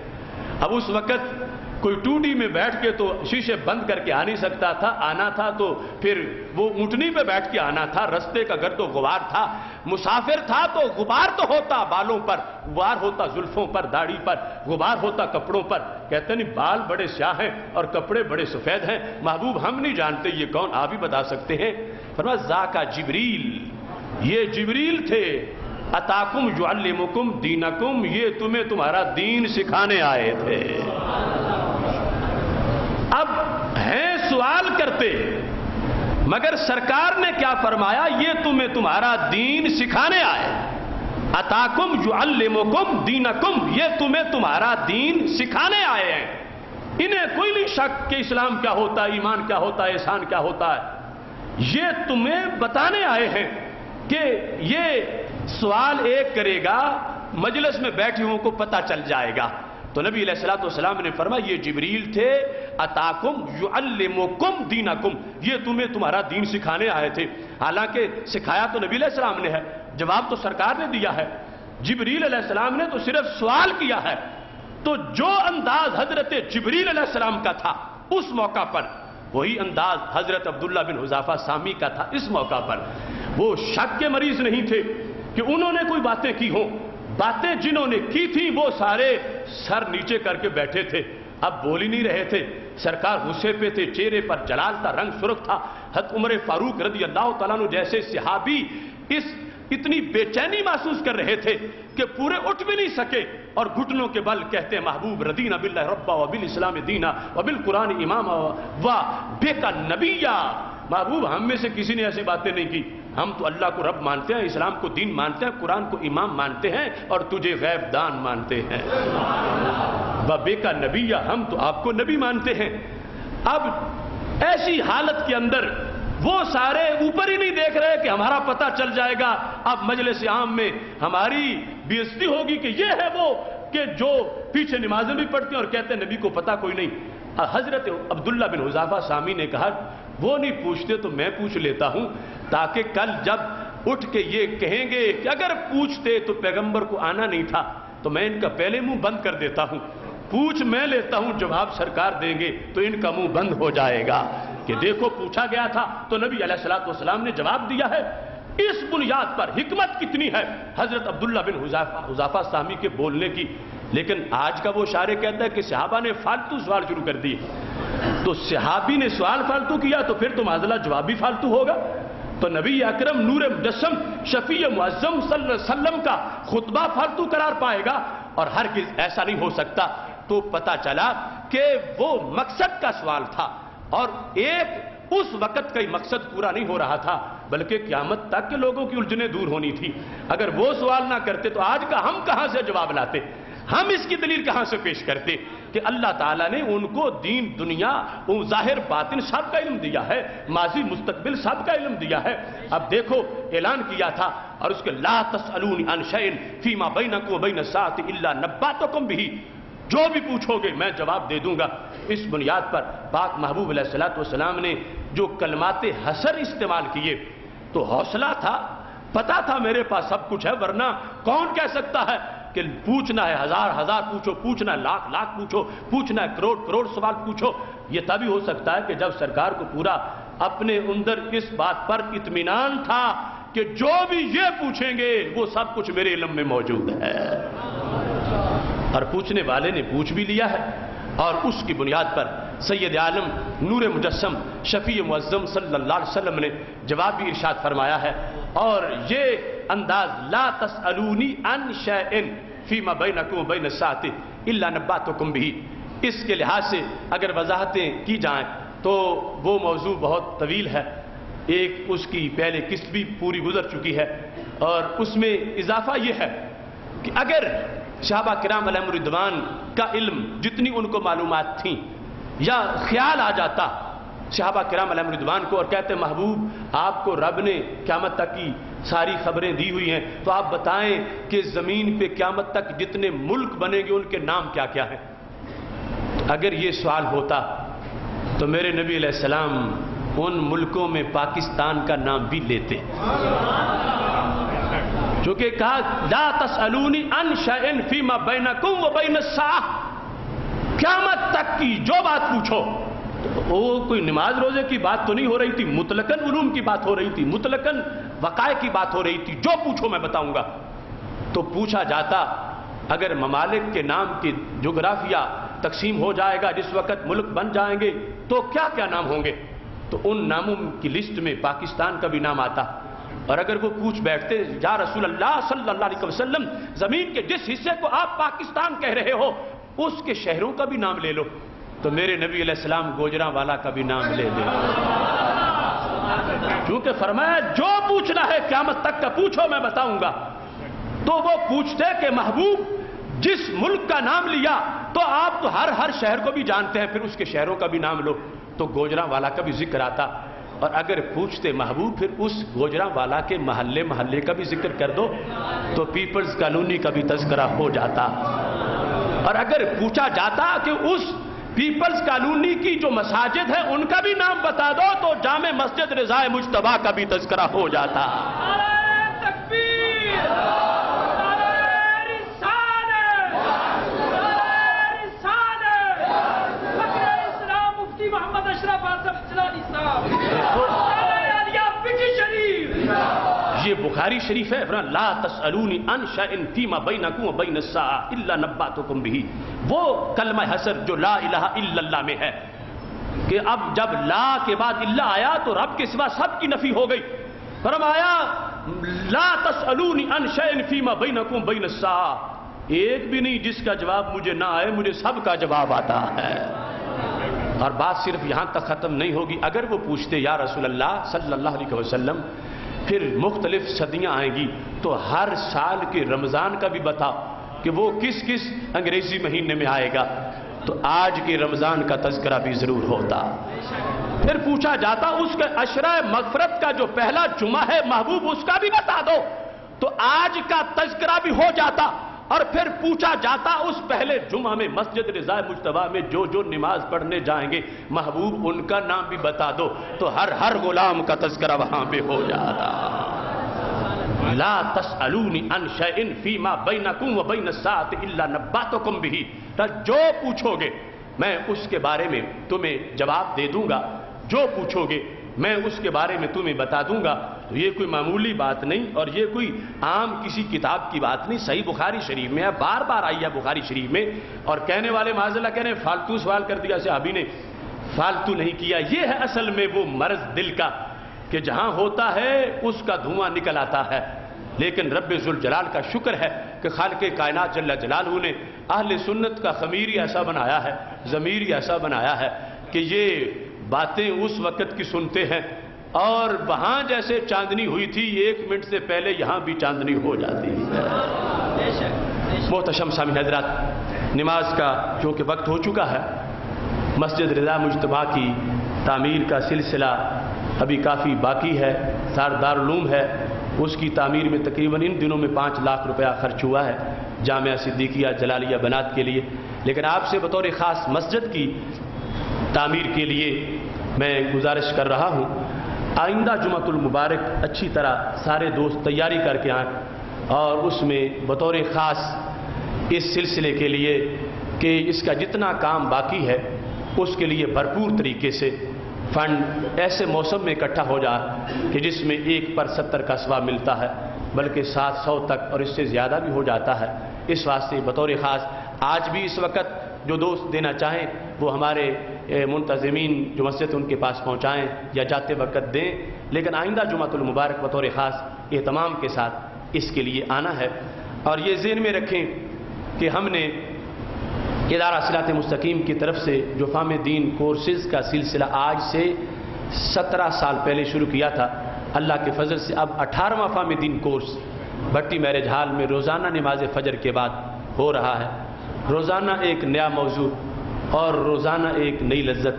اب اس وقت کوئی ٹوڈی میں بیٹھ کے تو شیشے بند کر کے آ نہیں سکتا تھا, آنا تھا تو پھر وہ اونٹنی پہ بیٹھ کے آنا تھا. رستے کا گرد و غبار تھا, مسافر تھا تو غبار تو ہوتا بالوں پر, غبار ہوتا زلفوں پر, داڑھی پر, غبار ہوتا کپڑوں پر. کہتے نہیں بال بڑے سیاہ ہیں اور کپڑے بڑے سفید ہیں. محبوب ہم نہیں جانتے یہ کون, آپ ہی بتا سکتے ہیں. فرمایا ذاکا جبریل, یہ جبریل تھے. اتاکم یعلمکم دینکم, یہ تمہیں تمہارا دین سکھانے آئے تھے. اب ہیں سوال کرتے, مگر سرکار نے کیا فرمایا, یہ تمہیں تمہارا دین سکھانے آئے. اتاکم یعلمکم دینکم, یہ تمہیں تمہارا دین سکھانے آئے ہیں. انہیں کوئی نہیں شک کہ اسلام کیا ہوتا ہے, ایمان کیا ہوتا ہے, احسان کیا ہوتا ہے. یہ تمہیں بتانے آئے ہیں کہ یہ سوال ایک کرے گا مجلس میں بیٹھے ہوں کو پتہ چل جائے گا. تو نبی علیہ السلام نے فرمایا یہ جبریل تھے. اتاکم یعلمکم دینکم, یہ تمہیں تمہارا دین سکھانے آئے تھے. حالانکہ سکھایا تو نبی علیہ السلام نے ہے, جواب تو سرکار نے دیا ہے. جبریل علیہ السلام نے تو صرف سوال کیا ہے. تو جو انداز حضرت جبریل علیہ السلام کا تھا اس موقع پر, وہی انداز حضرت عبداللہ بن حذافہ سہمی کا تھا اس موقع پر. وہ شک کے مریض نہیں تھے کہ انہوں نے کوئی باتیں کی ہوں. باتیں جنہوں نے کی تھی وہ سارے سر نیچے کر کے بیٹھے تھے, اب بول ہی نہیں رہے تھے. سرکار غصے پہ تھے, چہرے پر جلال تھا, رنگ سرخ تھا. حضرت عمر فاروق رضی اللہ تعالیٰ عنہ جیسے صحابی اتنی بے چینی محسوس کر رہے تھے کہ پورے اٹھ بھی نہیں سکے اور گھٹنوں کے بل کہتے ہیں محبوب رضینا باللہ ربا وبالاسلام دینا وبالقرآن اماما وبک نبیا. محبوب ہم میں سے کسی نے ایسی باتیں نہیں کی, ہم تو اللہ کو رب مانتے ہیں, اسلام کو دین مانتے ہیں, قرآن کو امام مانتے ہیں اور تجھے غیب دان مانتے ہیں. وبے کا نبی، ہم تو آپ کو نبی مانتے ہیں۔ اب ایسی حالت کے اندر وہ سارے اوپر ہی نہیں دیکھ رہے کہ ہمارا پتہ چل جائے گا، اب مجلس عام میں ہماری بے عزتی ہوگی کہ یہ ہے وہ کہ جو پیچھے نمازیں بھی پڑھتے ہیں اور کہتے ہیں نبی کو پتہ کوئی نہیں۔ حضرت عبداللہ بن حذافہ سامی نے کہا وہ نہیں پوچھتے تو میں پوچھ لیتا ہوں، تاکہ کل جب اٹھ کے یہ کہیں گے کہ اگر پوچھتے تو پیغمبر کو آنا نہیں تھا تو میں ان کا پہلے منہ بند کر دیتا ہوں، پوچھ میں لیتا ہوں، جواب سرکار دیں گے تو ان کا منہ بند ہو جائے گا کہ دیکھو پوچھا گیا تھا تو نبی علیہ الصلوۃ والسلام نے جواب دیا ہے۔ اس بنیاد پر حکمت کتنی ہے حضرت عبداللہ بن حذافہ سامی کے بولنے کی۔ لیکن آج کا وہ شارع کہتا ہے کہ صحابہ نے فالتو سوال شروع کر دیے، تو صحابی نے سوال فالتو کیا تو پھر تو معاذ جواب بھی فالتو ہوگا۔ تو نبی اکرم نور مجسم شفیع معظم صلی اللہ علیہ وسلم کا خطبہ فالتو قرار پائے گا، اور ہرگز ایسا نہیں ہو سکتا۔ تو پتہ چلا کہ وہ مقصد کا سوال تھا، اور ایک اس وقت کا ہی مقصد پورا نہیں ہو رہا تھا بلکہ قیامت تک کے لوگوں کی الجھنیں دور ہونی تھی۔ اگر وہ سوال نہ کرتے تو آج کا ہم کہاں سے جواب لاتے، ہم اس کی دلیل کہاں سے پیش کرتے کہ اللہ تعالیٰ نے ان کو دین دنیا ظاہر باطن سب کا علم دیا ہے، ماضی مستقبل سب کا علم دیا ہے۔ اب دیکھو اعلان کیا تھا اور اس کے لا تسألونی عن شیء فیما بینکم وبین الساعۃ الا نبأتکم بہ، جو بھی پوچھو گے میں جواب دے دوں گا۔ اس بنیاد پر پاک محبوب علیہ الصلوۃ والسلام نے جو کلمات حسر استعمال کیے تو حوصلہ تھا، پتا تھا میرے پاس سب کچھ ہے، ورنہ کون کہہ سکتا ہے کہ پوچھنا ہے ہزار ہزار پوچھو، پوچھنا ہے لاکھ لاکھ پوچھو، پوچھنا ہے کروڑ کروڑ سوال پوچھو۔ یہ تبھی ہو سکتا ہے کہ جب سرکار کو پورا اپنے اندر اس بات پر اطمینان تھا کہ جو بھی یہ پوچھیں گے وہ سب کچھ میرے علم میں موجود ہے، اور پوچھنے والے نے پوچھ بھی لیا ہے۔ اور اس کی بنیاد پر سید عالم نور مجسم شفیع معظم صلی اللہ علیہ وسلم نے جواب بھی ارشاد فرمایا ہے، اور یہ انداز لا تسألونی عن شیء فیما بینکم وبین الساعۃ الا نبأتکم بہ، اس کے لحاظ سے اگر وضاحتیں کی جائیں تو وہ موضوع بہت طویل ہے، ایک اس کی پہلے قسط بھی پوری گزر چکی ہے، اور اس میں اضافہ یہ ہے کہ اگر صحابہ کرام علیہم رضوان کا علم جتنی ان کو معلومات تھیں، یا خیال آ جاتا صحابہ کرام علیہم رضوان کو اور کہتے محبوب آپ کو رب نے قیامت تک کی ساری خبریں دی ہوئی ہیں، تو آپ بتائیں کہ زمین پہ قیامت تک جتنے ملک بنیں گے ان کے نام کیا کیا ہیں۔ اگر یہ سوال ہوتا تو میرے نبی علیہ السلام ان ملکوں میں پاکستان کا نام بھی لیتے، چونکہ کہا لا تسألونی عن شیء فیما بینکم وبین الساعۃ، قیامت تک کی جو بات پوچھو۔ وہ کوئی نماز روزے کی بات تو نہیں ہو رہی تھی، مطلقاً علوم کی بات ہو رہی تھی، مطلقاً وقائع کی بات ہو رہی تھی، جو پوچھو میں بتاؤں گا۔ تو پوچھا جاتا اگر ممالک کے نام کی جغرافیہ تقسیم ہو جائے گا، جس وقت ملک بن جائیں گے تو کیا کیا نام ہوں گے، تو ان ناموں کی لسٹ میں پاکستان کا بھی نام آتا۔ اور اگر وہ پوچھ بیٹھتے یا رسول اللہ صلی اللہ علیہ وسلم زمین کے جس حصے کو آپ پاکستان کہہ رہے ہو اس کے شہروں کا بھی نام لے لو، تو میرے نبی علیہ السلام گوجراں والا کا بھی نام لے لے، کیونکہ فرمایا جو پوچھنا ہے قیامت تک کا پوچھو میں بتاؤں گا۔ تو وہ پوچھتے کہ محبوب جس ملک کا نام لیا تو آپ تو ہر شہر کو بھی جانتے ہیں، پھر اس کے شہروں کا بھی نام لو، تو گوجراں والا کا بھی ذکر آتا۔ اور اگر پوچھتے محبوب پھر اس گوجراں والا کے محلے کا بھی ذکر کر دو، تو پیپلز کالونی کا بھی تذکرہ ہو جاتا۔ اور اگر پوچھا جاتا کہ اس پیپلز کالونی کی جو مساجد ہیں ان کا بھی نام بتا دو، تو جامع مسجد رضا مجتبیٰ کا بھی تذکرہ ہو جاتا۔ یہ بخاری شریف ہے، لا تسألونی عن شیء فیما بینکم وبین الساعۃ الا نبأتکم بہ، وہ کلمہ حسر جو لا الہ الا اللہ میں ہے، کہ اب جب لا کے بعد اللہ آیا تو رب کے سوا سب کی نفی ہو گئی۔ فرمایا لا تسألونی عن شیء فیما بینکم وبین الساعۃ، ایک بھی نہیں جس کا جواب مجھے نہ آئے، مجھے سب کا جواب آتا ہے۔ اور بات صرف یہاں تک ختم نہیں ہوگی، اگر وہ پوچھتے یا رسول اللہ صلی اللہ علیہ وسلم پھر مختلف صدیاں آئیں گی تو ہر سال کے رمضان کا بھی بتاؤ، کہ وہ کس کس انگریزی مہینے میں آئے گا، تو آج کے رمضان کا تذکرہ بھی ضرور ہوتا۔ پھر پوچھا جاتا اس کا عشرہ مغفرت کا جو پہلا جمعہ ہے محبوب اس کا بھی بتا دو، تو آج کا تذکرہ بھی ہو جاتا۔ اور پھر پوچھا جاتا اس پہلے جمعہ میں مسجد رضا مجتبیٰ میں جو جو نماز پڑھنے جائیں گے محبوب ان کا نام بھی بتا دو، تو ہر غلام کا تذکرہ وہاں پہ ہو جاتا۔ لا تسألونی عن شیء فیما بینکم و بین الساعۃ الا نبأتکم بہ، جو پوچھو گے میں اس کے بارے میں تمہیں جواب دے دوں گا، جو پوچھو گے میں اس کے بارے میں تمہیں بتا دوں گا۔ تو یہ کوئی معمولی بات نہیں، اور یہ کوئی عام کسی کتاب کی بات نہیں، صحیح بخاری شریف میں ہے، بار بار آئی ہے بخاری شریف میں۔ اور کہنے والے معاذ اللہ کہنے فالتو سوال کر دیا صحابی نے، فالتو نہیں کیا۔ یہ ہے اصل میں وہ مرض دل کا کہ جہاں ہوتا ہے اس کا دھواں نکل آتا ہے، لیکن رب ذوالجلال کا شکر ہے کہ خالق کائنات جل جلالہ نے اہل سنت کا خمیری ایسا بنایا ہے، ضمیری ایسا بنایا ہے کہ یہ باتیں اس وقت کی سنتے ہیں، اور وہاں جیسے چاندنی ہوئی تھی 1 منٹ سے پہلے یہاں بھی چاندنی ہو جاتی ہے۔ محتشم سامعین حضرات، نماز کا چونکہ وقت ہو چکا ہے، مسجد رضا مجتبیٰ کی تعمیر کا سلسلہ ابھی کافی باقی ہے، دارالعلوم ہے، اس کی تعمیر میں تقریباً ان دنوں میں 5 لاکھ روپیہ خرچ ہوا ہے جامعہ صدیقیہ جلالیہ بنات کے لیے۔ لیکن آپ سے بطور خاص مسجد کی تعمیر کے لیے میں گزارش کر رہا ہوں، آئندہ جمعۃ المبارک اچھی طرح سارے دوست تیاری کر کے آئیں، اور اس میں بطور خاص اس سلسلے کے لیے کہ اس کا جتنا کام باقی ہے اس کے لیے بھرپور طریقے سے فنڈ ایسے موسم میں اکٹھا ہو جائے کہ جس میں 1 پر 70 کا ثواب ملتا ہے، بلکہ 700 تک اور اس سے زیادہ بھی ہو جاتا ہے۔ اس واسطے بطور خاص آج بھی اس وقت جو دوست دینا چاہیں وہ ہمارے منتظمین جو مسجد ان کے پاس پہنچائیں یا جاتے وقت دیں، لیکن آئندہ جمعۃ المبارک بطور خاص اہتمام کے ساتھ اس کے لیے آنا ہے۔ اور یہ ذہن میں رکھیں کہ ہم نے ادارہ صراط مستقیم کی طرف سے جو فہم دین کورسز کا سلسلہ آج سے 17 سال پہلے شروع کیا تھا، اللہ کے فضل سے اب 18واں فہم دین کورس بھٹی میرج ہال میں روزانہ نماز فجر کے بعد ہو رہا ہے۔ روزانہ ایک نیا موضوع اور روزانہ ایک نئی لذت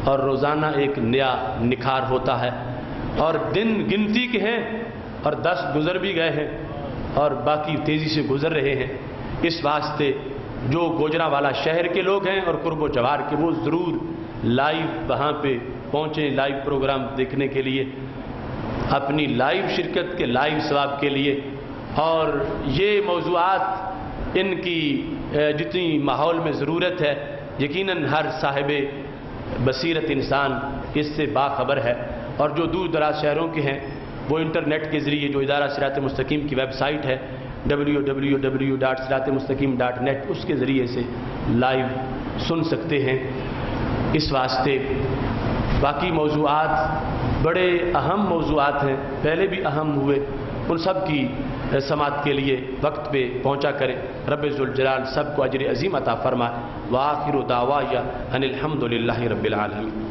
اور روزانہ ایک نیا نکھار ہوتا ہے، اور دن گنتی کے ہیں اور 10 گزر بھی گئے ہیں اور باقی تیزی سے گزر رہے ہیں۔ اس واسطے جو گوجرا والا شہر کے لوگ ہیں اور قرب و جوار کے، وہ ضرور لائیو وہاں پہ پہنچیں، لائیو پروگرام دیکھنے کے لیے، اپنی لائیو شرکت کے لائیو ثواب کے لیے۔ اور یہ موضوعات ان کی جتنی ماحول میں ضرورت ہے، یقیناً ہر صاحب بصیرت انسان اس سے باخبر ہے، اور جو دور دراز شہروں کے ہیں وہ انٹرنیٹ کے ذریعے جو ادارہ صراط مستقیم کی ویب سائٹ ہے www.siratmustaqim.net اس کے ذریعے سے لائیو سن سکتے ہیں۔ اس واسطے باقی موضوعات بڑے اہم موضوعات ہیں، پہلے بھی اہم ہوئے، ان سب کی سماعت کے لیے وقت پہ پہنچا کریں۔ رب ذوالجلال سب کو اجر عظیم عطا فرمائے۔ وآخر دعوایا ان الحمد للہ رب العالمین۔